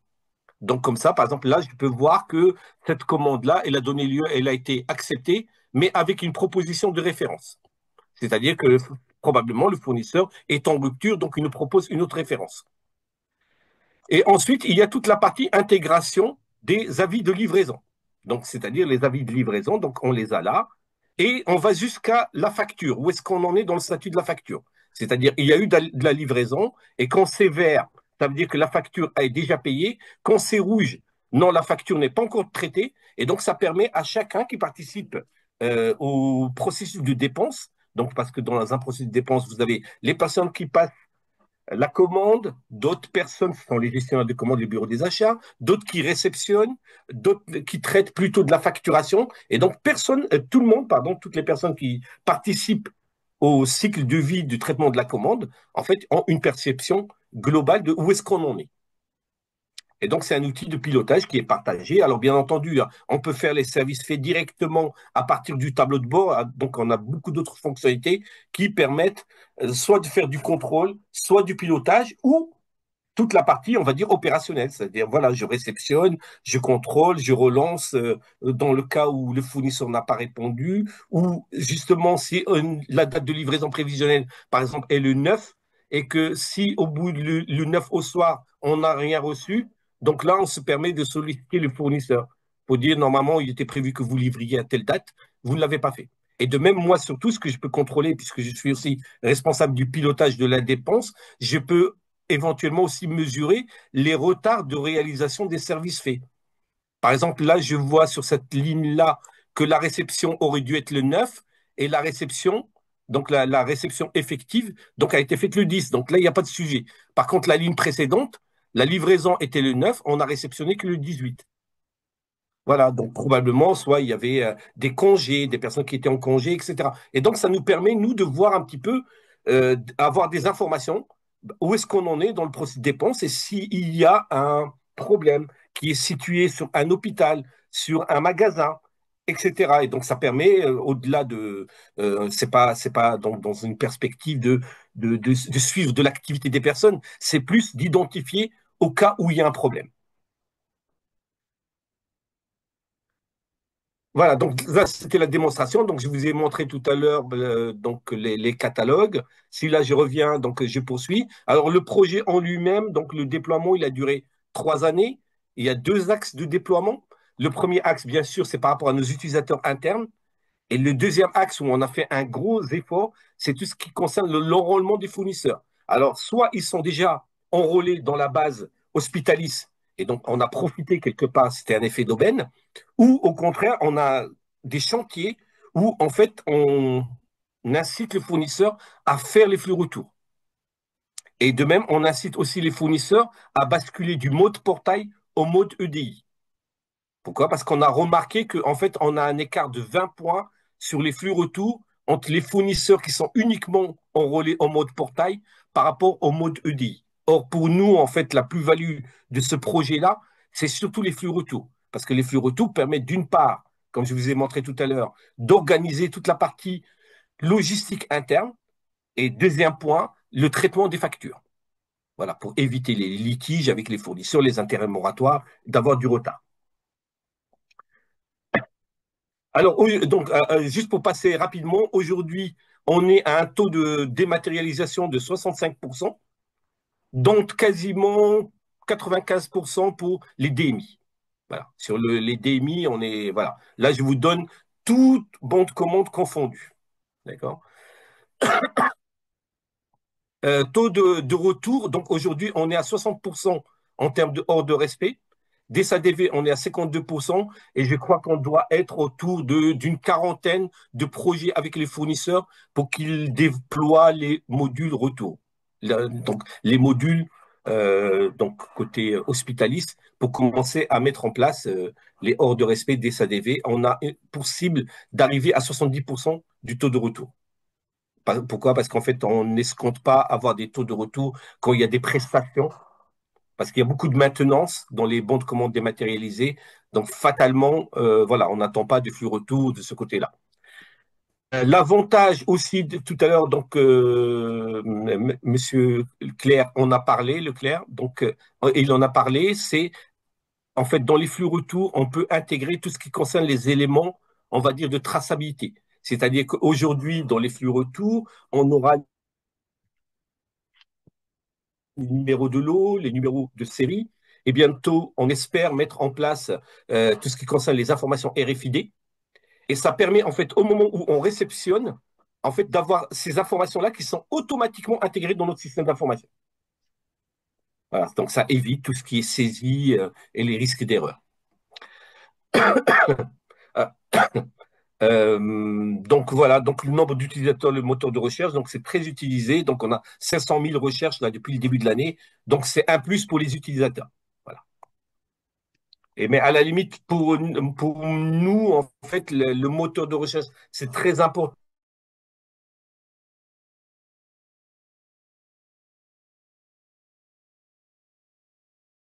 Donc comme ça, par exemple, là, je peux voir que cette commande-là, elle a donné lieu, elle a été acceptée, mais avec une proposition de référence. C'est-à-dire que probablement le fournisseur est en rupture, donc il nous propose une autre référence. Et ensuite, il y a toute la partie intégration des avis de livraison. Donc, c'est-à-dire les avis de livraison, donc on les a là, et on va jusqu'à la facture. Où est-ce qu'on en est dans le statut de la facture? C'est-à-dire, il y a eu de la livraison, et quand c'est vert, ça veut dire que la facture est déjà payée. Quand c'est rouge, Non, la facture n'est pas encore traitée. Et donc, ça permet à chacun qui participe au processus de dépense. Donc, parce que dans un processus de dépense, vous avez les personnes qui passent la commande, d'autres personnes, ce sont les gestionnaires de commande, les bureaux des achats, d'autres qui réceptionnent, d'autres qui traitent plutôt de la facturation. Et donc, personne, tout le monde, pardon, toutes les personnes qui participent au cycle de vie du traitement de la commande, en fait, ont une perception globale de où est-ce qu'on en est. Et donc, c'est un outil de pilotage qui est partagé. Alors, bien entendu, hein, on peut faire les services faits directement à partir du tableau de bord. Hein. Donc, on a beaucoup d'autres fonctionnalités qui permettent soit de faire du contrôle, soit du pilotage, ou toute la partie, on va dire, opérationnelle. C'est-à-dire, voilà, je réceptionne, je contrôle, je relance dans le cas où le fournisseur n'a pas répondu, ou justement, si la date de livraison prévisionnelle, par exemple, est le 9, et que si au bout le 9 au soir, on n'a rien reçu, donc là, on se permet de solliciter le fournisseur pour dire, normalement, il était prévu que vous livriez à telle date, vous ne l'avez pas fait. Et de même, moi, surtout, ce que je peux contrôler, puisque je suis aussi responsable du pilotage de la dépense, je peux éventuellement aussi mesurer les retards de réalisation des services faits. Par exemple, là, je vois sur cette ligne-là que la réception aurait dû être le 9 et la réception, donc la réception effective, donc a été faite le 10. Donc là, il n'y a pas de sujet. Par contre, la ligne précédente, la livraison était le 9, on n'a réceptionné que le 18. Voilà, donc probablement, soit il y avait des congés, des personnes qui étaient en congé, etc. Et donc, ça nous permet, nous, de voir un petit peu, avoir des informations, où est-ce qu'on en est dans le processus de dépense et s'il y a un problème qui est situé sur un hôpital, sur un magasin, etc. Et donc, ça permet, au-delà de, c'est pas dans une perspective de suivre de l'activité des personnes, c'est plus d'identifier au cas où il y a un problème. Voilà, donc là, c'était la démonstration. Donc, je vous ai montré tout à l'heure donc les catalogues. Si là, je reviens, donc je poursuis. Alors, le projet en lui-même, donc le déploiement, il a duré 3 années. Il y a deux axes de déploiement. Le premier axe, bien sûr, c'est par rapport à nos utilisateurs internes. Et le deuxième axe où on a fait un gros effort, c'est tout ce qui concerne l'enrôlement des fournisseurs. Alors, soit ils sont déjà enrôlés dans la base Hospitalis, et donc on a profité quelque part, c'était un effet d'aubaine, ou au contraire, on a des chantiers où en fait on incite les fournisseurs à faire les flux retours. Et de même, on incite aussi les fournisseurs à basculer du mode portail au mode EDI. Pourquoi? Parce qu'on a remarqué qu'en fait, on a un écart de 20 points sur les flux retours entre les fournisseurs qui sont uniquement enrôlés en mode portail par rapport au mode EDI. Or, pour nous, en fait, la plus-value de ce projet-là, c'est surtout les flux retours. Parce que les flux retours permettent d'une part, comme je vous ai montré tout à l'heure, d'organiser toute la partie logistique interne. Et deuxième point, le traitement des factures. Voilà, pour éviter les litiges avec les fournisseurs, les intérêts moratoires, d'avoir du retard. Alors, donc, juste pour passer rapidement, aujourd'hui, on est à un taux de dématérialisation de 65%, dont quasiment 95% pour les DMI. Voilà. Sur les DMI, on est, voilà. Là, je vous donne toute bon de commande confondue. D'accord? Taux de retour, donc aujourd'hui, on est à 60% en termes de hors de respect. Des SADV, on est à 52% et je crois qu'on doit être autour d'une quarantaine de projets avec les fournisseurs pour qu'ils déploient les modules retour. Donc, les modules donc côté hospitaliste pour commencer à mettre en place les hors de respect des SADV. On a pour cible d'arriver à 70% du taux de retour. Pourquoi? Parce qu'en fait, on n'escompte pas avoir des taux de retour quand il y a des prestations, parce qu'il y a beaucoup de maintenance dans les bons de commande dématérialisés. Donc, fatalement, voilà, on n'attend pas de flux retour de ce côté-là. L'avantage aussi, tout à l'heure, donc, Monsieur Claire en a parlé, Leclerc, donc, il en a parlé, c'est en fait, dans les flux retour, on peut intégrer tout ce qui concerne les éléments, on va dire, de traçabilité. C'est-à-dire qu'aujourd'hui, dans les flux retour, on aura les numéros de lot, les numéros de série. Et bientôt, on espère mettre en place tout ce qui concerne les informations RFID. Et ça permet, en fait, au moment où on réceptionne, en fait, d'avoir ces informations-là qui sont automatiquement intégrées dans notre système d'information. Voilà. Donc, ça évite tout ce qui est saisie et les risques d'erreur. Donc voilà, donc le nombre d'utilisateurs, le moteur de recherche, donc c'est très utilisé. Donc on a 500 000 recherches là depuis le début de l'année. Donc c'est un plus pour les utilisateurs. Voilà. Et mais à la limite pour nous en fait le moteur de recherche c'est très important.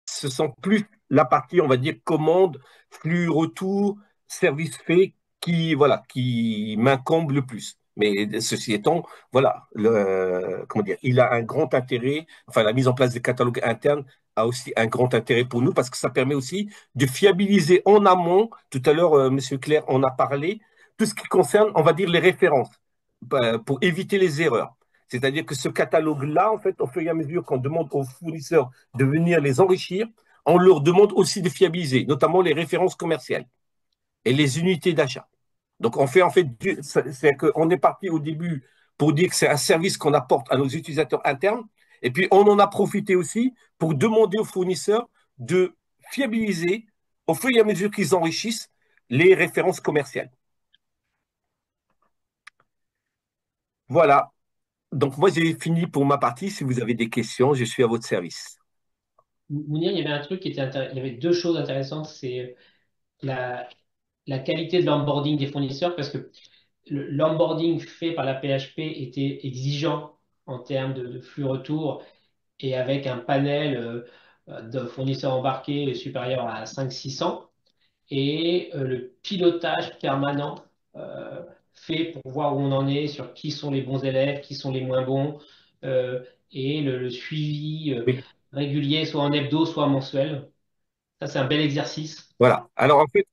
Ce sont plus la partie, on va dire, commande, flux, retour, service fait qui, voilà, qui m'incombe le plus. Mais ceci étant, voilà, comment dire, il a un grand intérêt, enfin, la mise en place des catalogues internes a aussi un grand intérêt pour nous parce que ça permet aussi de fiabiliser en amont. Tout à l'heure, Monsieur Claire en a parlé, tout ce qui concerne, on va dire, les références pour éviter les erreurs. C'est-à-dire que ce catalogue-là, en fait, au fur et à mesure qu'on demande aux fournisseurs de venir les enrichir, on leur demande aussi de fiabiliser, notamment les références commerciales et les unités d'achat. Donc, on fait en fait, c'est qu'on est parti au début pour dire que c'est un service qu'on apporte à nos utilisateurs internes, et puis on en a profité aussi pour demander aux fournisseurs de fiabiliser au fur et à mesure qu'ils enrichissent les références commerciales. Voilà. Donc, moi, j'ai fini pour ma partie. Si vous avez des questions, je suis à votre service. Mounir, il y avait un truc qui était il y avait deux choses intéressantes, c'est la, la qualité de l'onboarding des fournisseurs, parce que l'onboarding fait par la PHP était exigeant en termes de flux retour et avec un panel de fournisseurs embarqués supérieur à 500-600 et le pilotage permanent euh, fait pour voir où on en est, sur qui sont les bons élèves, qui sont les moins bons, et le suivi Oui. régulier, soit en hebdo, soit mensuel. Ça, c'est un bel exercice. Voilà. Alors, en fait,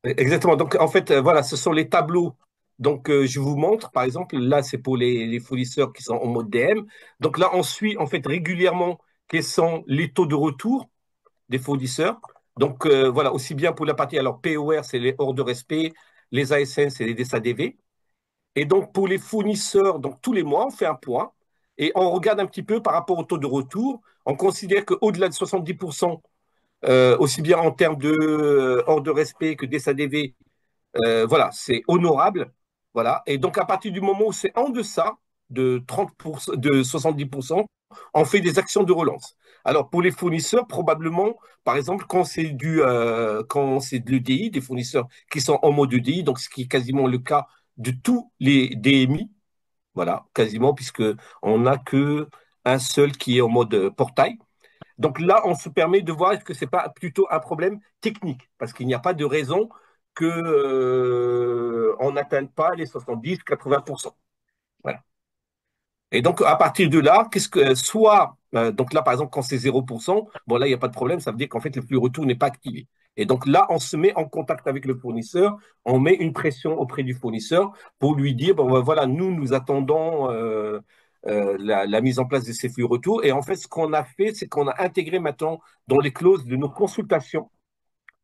exactement. Donc, en fait, voilà, ce sont les tableaux. Donc, je vous montre, par exemple, là, c'est pour les fournisseurs qui sont en mode DM. Donc, là, on suit, en fait, régulièrement quels sont les taux de retour des fournisseurs. Donc, voilà, aussi bien pour la partie, alors, POR, c'est les hors de respect, les ASN, c'est les DSADV. Et donc, pour les fournisseurs, donc, tous les mois, on fait un point et on regarde un petit peu par rapport au taux de retour. On considère qu'au-delà de 70%, aussi bien en termes de hors de respect que DSADV, voilà, c'est honorable. Voilà. Et donc, à partir du moment où c'est en deçà de 30%, de 70%, on fait des actions de relance. Alors, pour les fournisseurs, probablement, par exemple, quand c'est de l'EDI, des fournisseurs qui sont en mode EDI, donc ce qui est quasiment le cas de tous les DMI, voilà, quasiment, puisque on n'a que un seul qui est en mode portail. Donc là, on se permet de voir est-ce que c'est pas plutôt un problème technique, parce qu'il n'y a pas de raison que on n'atteigne pas les 70-80%. Voilà. Et donc à partir de là, qu'est-ce que soit donc là par exemple quand c'est 0%, bon là il n'y a pas de problème, ça veut dire qu'en fait le flux retour n'est pas activé. Et donc là, on se met en contact avec le fournisseur, on met une pression auprès du fournisseur pour lui dire bon ben, voilà, nous attendons la mise en place de ces flux retour. Et en fait, ce qu'on a fait, c'est qu'on a intégré maintenant dans les clauses de nos consultations,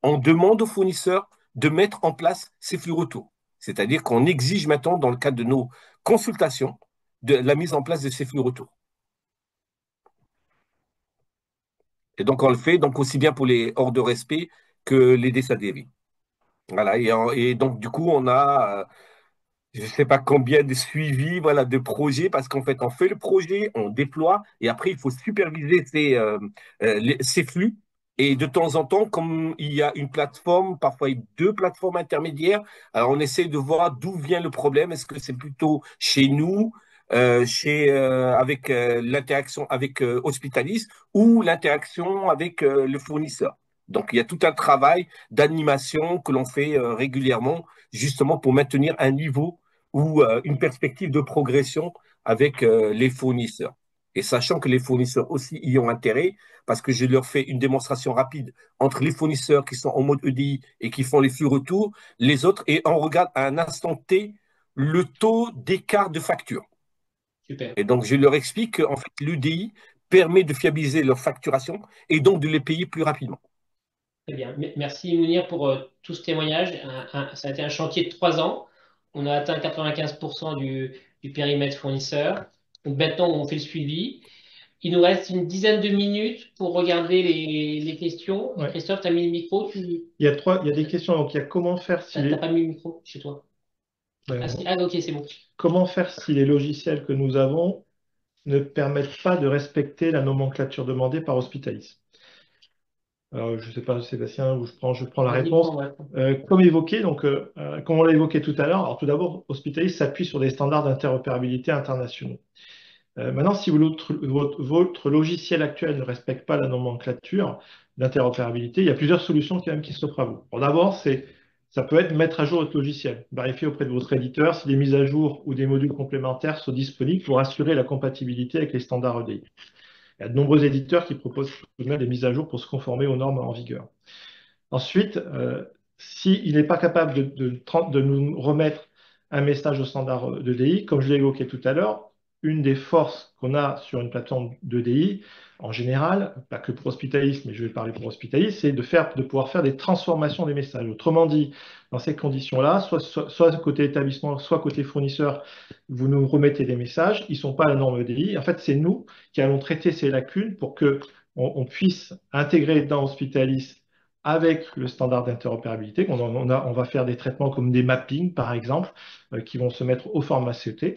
on demande aux fournisseurs de mettre en place ces flux retour. C'est-à-dire qu'on exige maintenant, dans le cadre de nos consultations, de la mise en place de ces flux retour. Et donc, on le fait donc aussi bien pour les hors de respect que les DSADV. Voilà. Et donc, du coup, on a je ne sais pas combien de suivis, voilà, de projets, parce qu'en fait, on fait le projet, on déploie, et après, il faut superviser ces flux. Et de temps en temps, comme il y a une plateforme, parfois deux plateformes intermédiaires, alors on essaie de voir d'où vient le problème. Est-ce que c'est plutôt chez nous, avec l'interaction avec Hospitalis, ou l'interaction avec le fournisseur? Donc, il y a tout un travail d'animation que l'on fait régulièrement, justement pour maintenir un niveau ou une perspective de progression avec les fournisseurs. Et sachant que les fournisseurs aussi y ont intérêt, parce que je leur fais une démonstration rapide entre les fournisseurs qui sont en mode EDI et qui font les flux retours, les autres, et on regarde à un instant T le taux d'écart de facture. Super. Et donc, je leur explique qu'en fait, l'EDI permet de fiabiliser leur facturation et donc de les payer plus rapidement. Très bien. Merci Mounir pour tout ce témoignage. Ça a été un chantier de 3 ans. On a atteint 95% du périmètre fournisseur. Donc maintenant, on fait le suivi. Il nous reste une dizaine de minutes pour regarder les questions. Ouais. Christophe, tu as mis le micro? Il y a des questions. Donc, il y a comment faire si T'as pas mis le micro chez toi? Ah, ah, ok, c'est bon. comment faire si les logiciels que nous avons ne permettent pas de respecter la nomenclature demandée par Hospitalis? Alors, je ne sais pas, Sébastien, où je prends la Vas-y, réponse. prends, ouais. Comme évoqué, donc, comme on l'a évoqué tout à l'heure, alors tout d'abord, Hospitalis s'appuie sur des standards d'interopérabilité internationaux. Maintenant, si votre logiciel actuel ne respecte pas la nomenclature d'interopérabilité, il y a plusieurs solutions quand même qui s'offrent à vous. Bon, d'abord, ça peut être mettre à jour votre logiciel, vérifier auprès de votre éditeur si des mises à jour ou des modules complémentaires sont disponibles pour assurer la compatibilité avec les standards EDI. Il y a de nombreux éditeurs qui proposent tout de même des mises à jour pour se conformer aux normes en vigueur. Ensuite, s'il n'est pas capable de nous remettre un message au standard d'EDI, comme je l'ai évoqué tout à l'heure, une des forces qu'on a sur une plateforme d'EDI, en général, pas que pour Hospitalis, mais je vais parler pour Hospitalis, c'est de pouvoir faire des transformations des messages. Autrement dit, dans ces conditions-là, soit côté établissement, soit côté fournisseur, vous nous remettez des messages, ils ne sont pas à la norme EDI. En fait, c'est nous qui allons traiter ces lacunes pour que on puisse intégrer dans Hospitalis avec le standard d'interopérabilité. On va faire des traitements comme des mappings, par exemple, qui vont se mettre au format CET.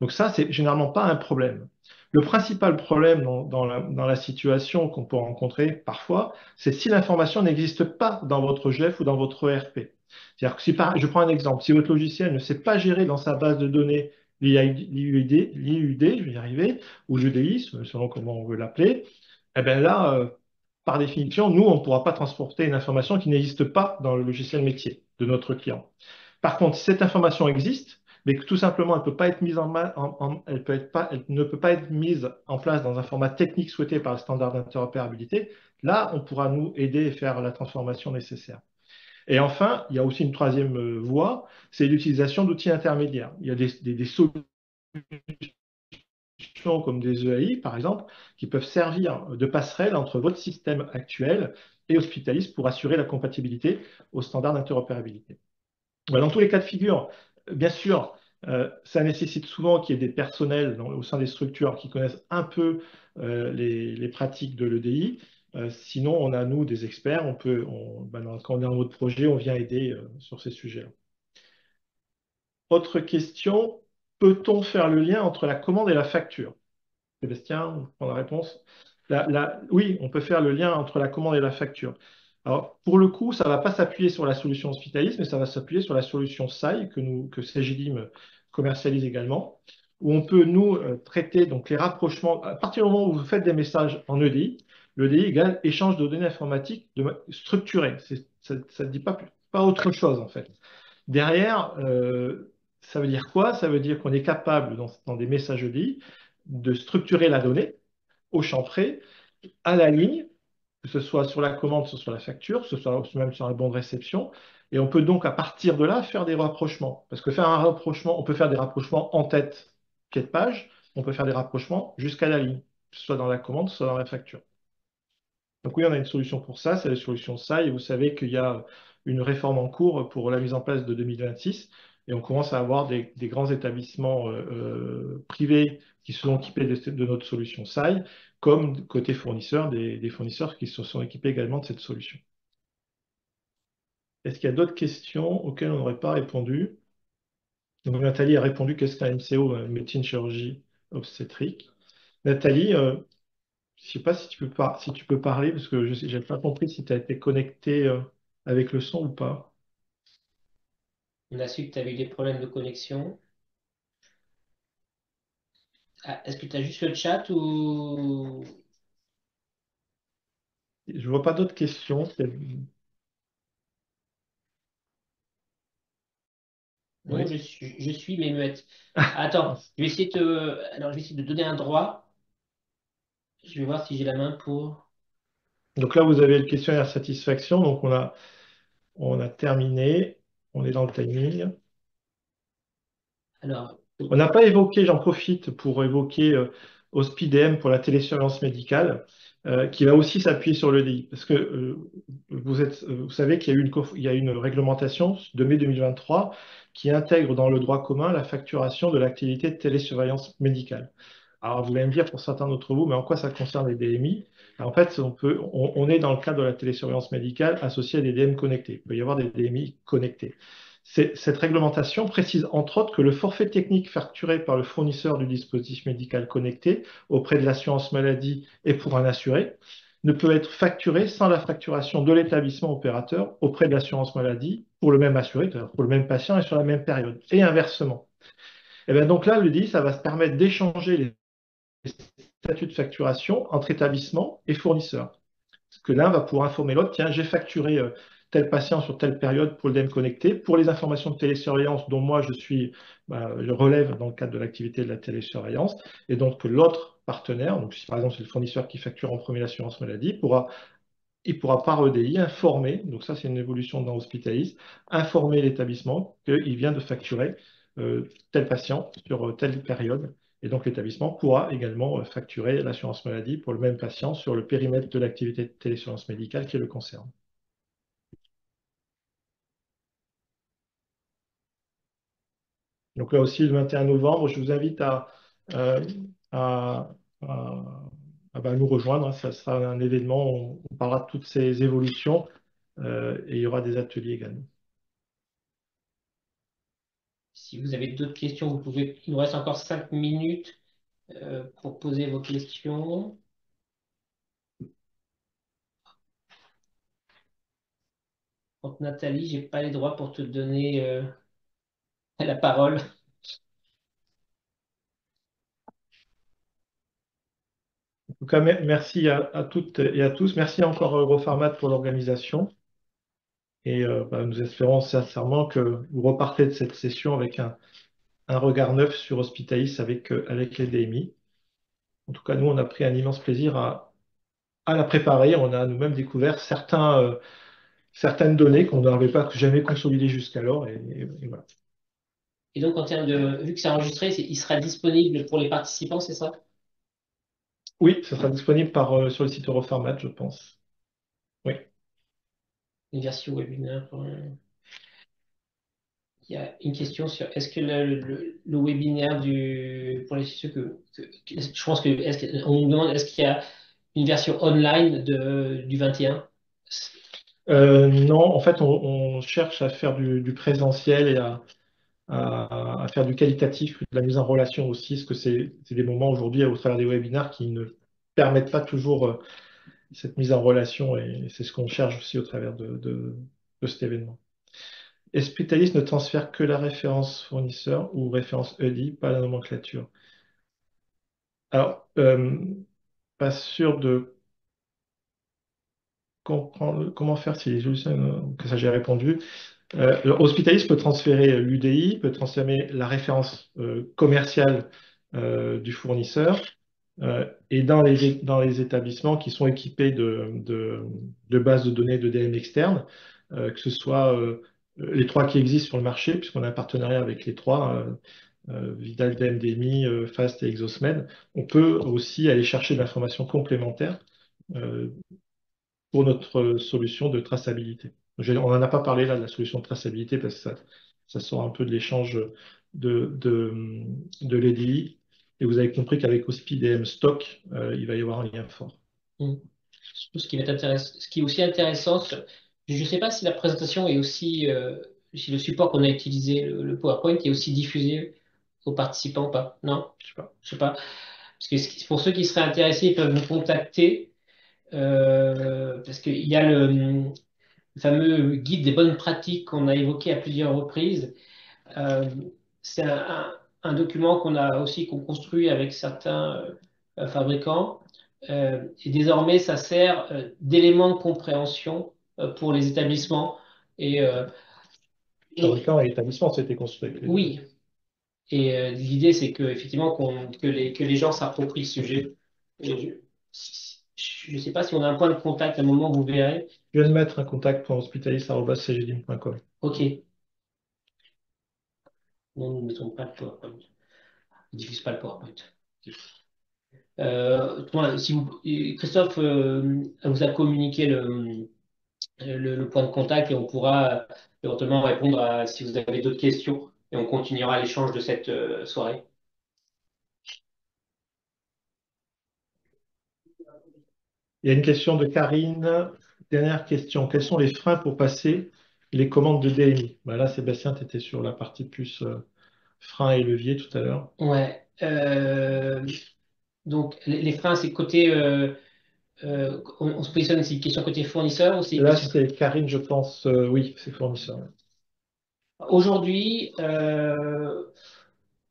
Donc ça, c'est généralement pas un problème. Le principal problème dans la situation qu'on peut rencontrer parfois, c'est si l'information n'existe pas dans votre GEF ou dans votre ERP. C'est-à-dire que je prends un exemple, si votre logiciel ne sait pas gérer dans sa base de données l'IUD, je vais y arriver, ou l'UDI, selon comment on veut l'appeler, eh bien là, par définition, nous, on ne pourra pas transporter une information qui n'existe pas dans le logiciel métier de notre client. Par contre, si cette information existe, mais que tout simplement elle peut pas être mise elle ne peut pas être mise en place dans un format technique souhaité par le standard d'interopérabilité, là, on pourra nous aider et faire la transformation nécessaire. Et enfin, il y a aussi une troisième voie, c'est l'utilisation d'outils intermédiaires. Il y a des solutions comme des EAI, par exemple, qui peuvent servir de passerelle entre votre système actuel et Hospitalis pour assurer la compatibilité aux standards d'interopérabilité. Dans tous les cas de figure, bien sûr, ça nécessite souvent qu'il y ait des personnels au sein des structures qui connaissent un peu les pratiques de l'EDI. Sinon, on a, nous, des experts. Quand on est en mode projet, on vient aider sur ces sujets-là. Autre question, peut-on faire le lien entre la commande et la facture? Sébastien, on prend la réponse. Oui, on peut faire le lien entre la commande et la facture. Alors, pour le coup, ça ne va pas s'appuyer sur la solution Hospitalis, mais ça va s'appuyer sur la solution SAI que Cegidim commercialise également, où on peut, nous, traiter donc, les rapprochements. À partir du moment où vous faites des messages en EDI, l'EDI égale échange de données informatiques structurées. Ça ne dit pas autre chose, en fait. Derrière, ça veut dire quoi? Ça veut dire qu'on est capable, dans des messages EDI, de structurer la donnée au champ près, à la ligne, que ce soit sur la commande, que ce soit sur la facture, que ce soit même sur un bon de réception. Et on peut donc, à partir de là, faire des rapprochements. Parce que faire un rapprochement, on peut faire des rapprochements en tête, pied de page, on peut faire des rapprochements jusqu'à la ligne, que ce soit dans la commande, soit dans la facture. Donc oui, on a une solution pour ça, c'est la solution SAI. Et vous savez qu'il y a une réforme en cours pour la mise en place de 2026. Et on commence à avoir des grands établissements privés qui sont équipés de notre solution SAI, comme côté fournisseur, des fournisseurs qui se sont équipés également de cette solution. Est-ce qu'il y a d'autres questions auxquelles on n'aurait pas répondu? Donc, Nathalie a répondu qu'est-ce qu'un MCO, médecine chirurgie obstétrique. Nathalie, je ne sais pas si tu peux parler, parce que je n'ai pas compris si tu as été connecté avec le son ou pas. On a su que tu avais eu des problèmes de connexion. Ah, est-ce que tu as juste le chat ou... Je ne vois pas d'autres questions. Non, Oui. je suis mais muette. Attends, alors, je vais essayer de donner un droit. Je vais voir si j'ai la main pour... Donc là, vous avez le questionnaire satisfaction. Donc on a terminé. On est dans le timing. Alors, On n'a pas évoqué, j'en profite pour évoquer HospiDM pour la télésurveillance médicale, qui va aussi s'appuyer sur l'EDI. Parce que vous savez qu'il y a il y a une réglementation de mai 2023 qui intègre dans le droit commun la facturation de l'activité de télésurveillance médicale. Alors, vous allez me dire pour certains d'entre vous, mais en quoi ça concerne les DMI? En fait, on est dans le cadre de la télésurveillance médicale associée à des DM connectés. Il peut y avoir des DMI connectés. Cette réglementation précise entre autres que le forfait technique facturé par le fournisseur du dispositif médical connecté auprès de l'assurance maladie et pour un assuré ne peut être facturé sans la facturation de l'établissement opérateur auprès de l'assurance maladie pour le même assuré, c'est-à-dire pour le même patient et sur la même période, et inversement. Et bien donc là, le DI, ça va se permettre d'échanger les statuts de facturation entre établissements et fournisseurs. Parce que l'un va pouvoir informer l'autre, tiens, j'ai facturé tel patient sur telle période pour le DM connecté, pour les informations de télésurveillance dont moi je relève dans le cadre de l'activité de la télésurveillance, et donc que l'autre partenaire, donc si par exemple c'est le fournisseur qui facture en premier l'assurance maladie, il pourra par EDI informer, donc ça c'est une évolution dans Hospitalis, informer l'établissement qu'il vient de facturer tel patient sur telle période. Et donc l'établissement pourra également facturer l'assurance maladie pour le même patient sur le périmètre de l'activité de télésurveillance médicale qui le concerne. Donc là aussi, le 21 novembre, je vous invite euh, à, à- nous rejoindre, hein. Ça sera un événement où on parlera de toutes ces évolutions et il y aura des ateliers également. Si vous avez d'autres questions, vous pouvez. Il nous reste encore 5 minutes pour poser vos questions. Donc, Nathalie, j'ai pas les droits pour te donner la parole. En tout cas, merci à toutes et à tous. Merci encore à Europharmat pour l'organisation. Et nous espérons sincèrement que vous repartez de cette session avec un regard neuf sur Hospitalis avec les DMI. En tout cas, nous, on a pris un immense plaisir à la préparer. On a nous-mêmes découvert certaines données qu'on n'avait pas jamais consolidées jusqu'alors. Et voilà. Et donc, en termes de, vu que c'est enregistré, il sera disponible pour les participants, c'est ça? Oui, ça sera disponible sur le site Europharmat, je pense. Oui. Une version webinaire. Il y a une question sur est-ce que le webinaire pour les ceux je pense que on nous demande est-ce qu'il y a une version online du 21? Non, en fait, on cherche à faire du présentiel et à faire du qualitatif, de la mise en relation aussi, parce que c'est des moments aujourd'hui au travers des webinaires qui ne permettent pas toujours cette mise en relation et c'est ce qu'on cherche aussi au travers de cet événement. Hospitalis ne transfère que la référence fournisseur ou référence EDI, pas la nomenclature. Alors, pas sûr de comprendre comment faire si les solutions que ça j'ai répondu. Hospitalis peut transférer l'UDI, peut transférer la référence commerciale du fournisseur et dans les établissements qui sont équipés de bases de données de DM externes, que ce soit les trois qui existent sur le marché, puisqu'on a un partenariat avec les trois, Vidal, DMDMI, FAST et Exosmed, on peut aussi aller chercher de l'information complémentaire euh, pour notre solution de traçabilité. On n'en a pas parlé là de la solution de traçabilité parce que ça sort un peu de l'échange de l'EDI. Et vous avez compris qu'avec OSPI DM Stock, il va y avoir un lien fort. Hmm. Ce qui va être ce qui est aussi intéressant, je ne sais pas si la présentation est aussi, si le support qu'on a utilisé, le PowerPoint, est aussi diffusé aux participants ou pas. Non? Je sais pas. Je sais pas. Parce que pour ceux qui seraient intéressés, ils peuvent nous contacter parce qu'il y a le fameux guide des bonnes pratiques qu'on a évoqué à plusieurs reprises. Euh, c'est un document qu'on construit avec certains fabricants. Et désormais, ça sert d'élément de compréhension pour les établissements. Et, euh, et- Fabricant et établissement, c'était construit avec les deux. oui, et l'idée, c'est que effectivement que les gens s'approprient le sujet. Et je ne sais pas si on a un point de contact à un moment, vous verrez. Je viens de mettre un contact.hospitalis@cgdim.com. OK. Non, nous ne mettons pas le PowerPoint. On ne diffuse pas le PowerPoint. Si Christophe vous a communiqué le point de contact et on pourra éventuellement répondre si vous avez d'autres questions et on continuera l'échange de cette soirée. Il y a une question de Karine. Dernière question. Quels sont les freins pour passer les commandes de DMI? Ben là, Sébastien, tu étais sur la partie plus frein et levier tout à l'heure. Ouais. Donc, les freins, c'est côté. On se positionne, c'est une question côté fournisseur ou c'est une Là, question. c'est Karine, je pense. Oui, c'est fournisseur. Ouais. Aujourd'hui,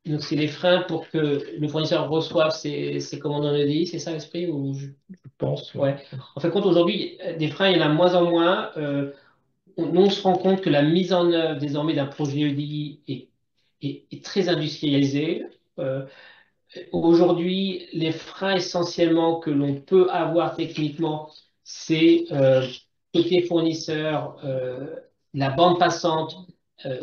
donc c'est les freins pour que le fournisseur reçoive ses commandes en EDI, c'est ça l'esprit ou Je pense. Ouais. Ouais. En fait, compte aujourd'hui, des freins, il y en a de moins en moins. Nous, on se rend compte que la mise en œuvre désormais d'un projet EDI est très industrialisée. Euh, Aujourd'hui, les freins essentiellement que l'on peut avoir techniquement, c'est côté fournisseur, la bande passante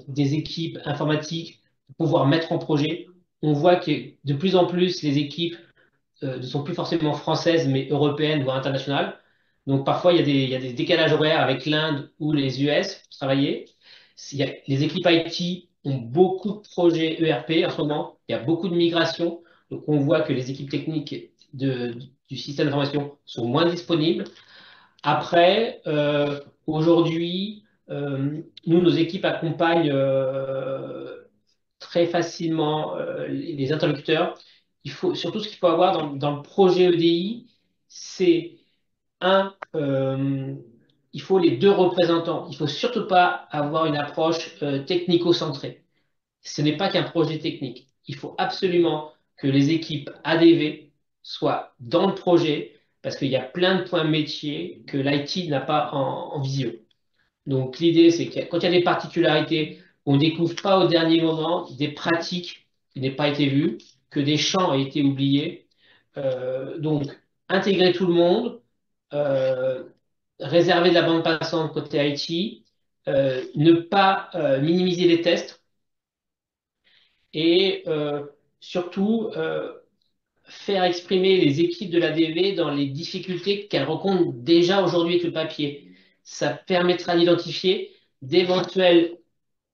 des équipes informatiques pour pouvoir mettre en projet. On voit que de plus en plus, les équipes ne sont plus forcément françaises, mais européennes, voire internationales. Donc parfois, il y a des décalages horaires avec l'Inde ou les US pour travailler. Les équipes IT ont beaucoup de projets ERP en ce moment. Il y a beaucoup de migrations. Donc on voit que les équipes techniques du système d'information sont moins disponibles. Après, aujourd'hui, nous, nos équipes accompagnent très facilement les interlocuteurs. Surtout ce qu'il faut avoir dans le projet EDI, c'est il faut les deux représentants. Il faut surtout pas avoir une approche technico-centrée. Ce n'est pas qu'un projet technique. Il faut absolument que les équipes ADV soient dans le projet parce qu'il y a plein de points métiers que l'IT n'a pas en visio. Donc l'idée, c'est que quand il y a des particularités, on ne découvre pas au dernier moment des pratiques qui n'aient pas été vues, que des champs aient été oubliés. Donc intégrer tout le monde, euh, réserver de la bande passante côté IT, ne pas minimiser les tests et surtout faire exprimer les équipes de l'ADV dans les difficultés qu'elles rencontrent déjà aujourd'hui avec le papier. Ça permettra d'identifier d'éventuelles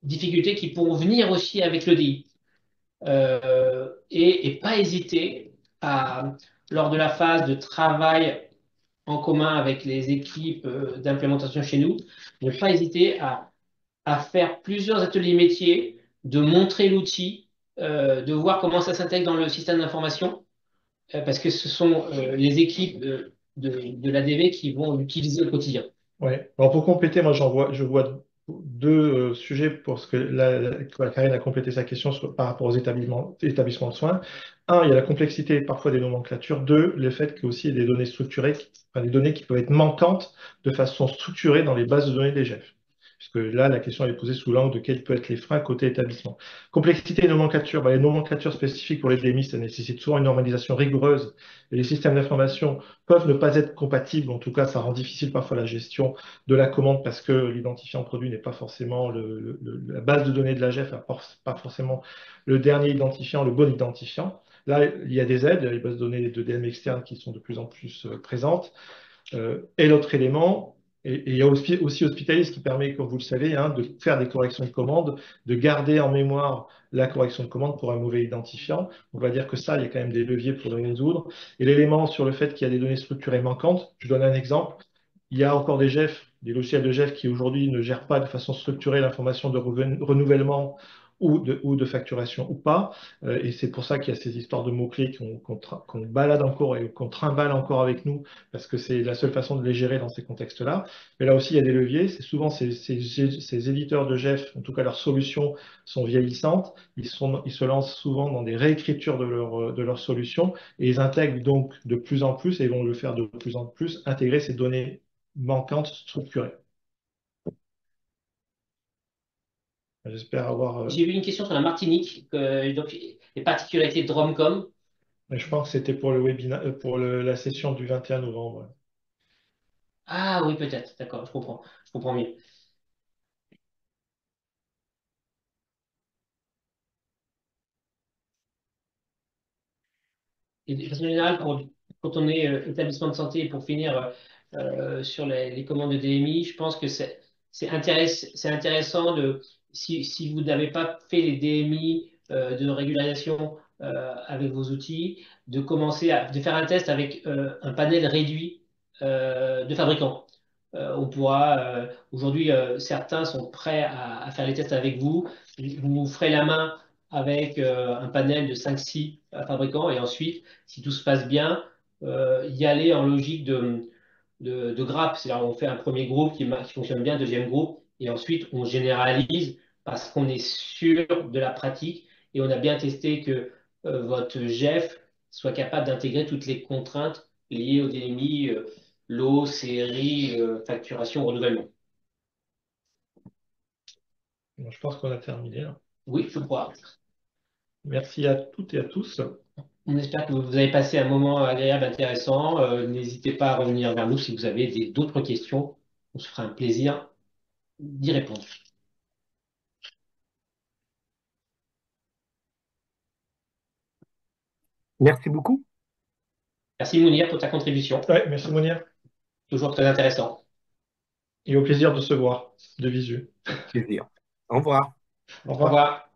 difficultés qui pourront venir aussi avec l'EDI. Et pas hésiter à, lors de la phase de travail en commun avec les équipes d'implémentation chez nous, ne pas hésiter à faire plusieurs ateliers métiers, de montrer l'outil, de voir comment ça s'intègre dans le système d'information, parce que ce sont les équipes de l'ADV qui vont l'utiliser au quotidien. Ouais. Alors pour compléter, moi je vois deux sujets pour ce que Karine a complété sa question par rapport aux établissements de soins. Un, il y a la complexité parfois des nomenclatures. Deux, le fait qu'il y a aussi des données structurées, enfin, des données qui peuvent être manquantes de façon structurée dans les bases de données des GEF. Puisque là, la question est posée sous l'angle de quels peuvent être les freins côté établissement. Complexité et nomenclature. Les nomenclatures spécifiques pour les DMI, ça nécessite souvent une normalisation rigoureuse. Et les systèmes d'information peuvent ne pas être compatibles. En tout cas, ça rend difficile parfois la gestion de la commande parce que l'identifiant produit n'est pas forcément la base de données de la GEF, pas forcément le dernier identifiant, le bon identifiant. Là, il y a des aides, les bases de données de DM externes qui sont de plus en plus présentes. Et l'autre élément, et il y a aussi Hospitalis qui permet, comme vous le savez, hein, de faire des corrections de commande, de garder en mémoire la correction de commande pour un mauvais identifiant. On va dire que ça, il y a quand même des leviers pour le résoudre. Et l'élément sur le fait qu'il y a des données structurées manquantes, je donne un exemple. Il y a encore des GEF, des logiciels de GEF qui aujourd'hui ne gèrent pas de façon structurée l'information de renouvellement ou de facturation ou pas. Et c'est pour ça qu'il y a ces histoires de mots-clés qu'on balade encore et qu'on trimballe encore avec nous, parce que c'est la seule façon de les gérer dans ces contextes-là. Mais là aussi, il y a des leviers. C'est souvent ces éditeurs de GEF, en tout cas leurs solutions sont vieillissantes. Ils se lancent souvent dans des réécritures de leurs solutions et ils intègrent donc de plus en plus, et ils vont le faire de plus en plus, intégrer ces données manquantes structurées. J'espère avoir. J'ai vu une question sur la Martinique, donc les particularités de Dromcom. Mais je pense que c'était pour le webinaire, pour la session du 21 novembre. Ah oui, peut-être, d'accord, je comprends mieux. Et de façon générale, quand on est établissement de santé, et pour finir sur les commandes de DMI, je pense que c'est intéressant si vous n'avez pas fait les DMI de régularisation avec vos outils, de commencer de faire un test avec un panel réduit de fabricants. On pourra aujourd'hui, certains sont prêts à faire les tests avec vous. Vous ferez la main avec un panel de 5-6 fabricants et ensuite, si tout se passe bien, y aller en logique de grappe. C'est-à-dire, on fait un premier groupe qui fonctionne bien, deuxième groupe, et ensuite on généralise parce qu'on est sûr de la pratique et on a bien testé que votre GEF soit capable d'intégrer toutes les contraintes liées au DMI, l'eau, série, facturation, renouvellement. Bon, je pense qu'on a terminé, là. Oui, je crois. Merci à toutes et à tous. On espère que vous avez passé un moment agréable, intéressant. N'hésitez pas à revenir vers nous si vous avez d'autres questions. On se fera un plaisir d'y répondre. Merci beaucoup. Merci Mounir pour ta contribution. Ouais, merci Mounir. Toujours très intéressant. Et au plaisir de se voir de visu. Plaisir. Au revoir. Au Au revoir. revoir.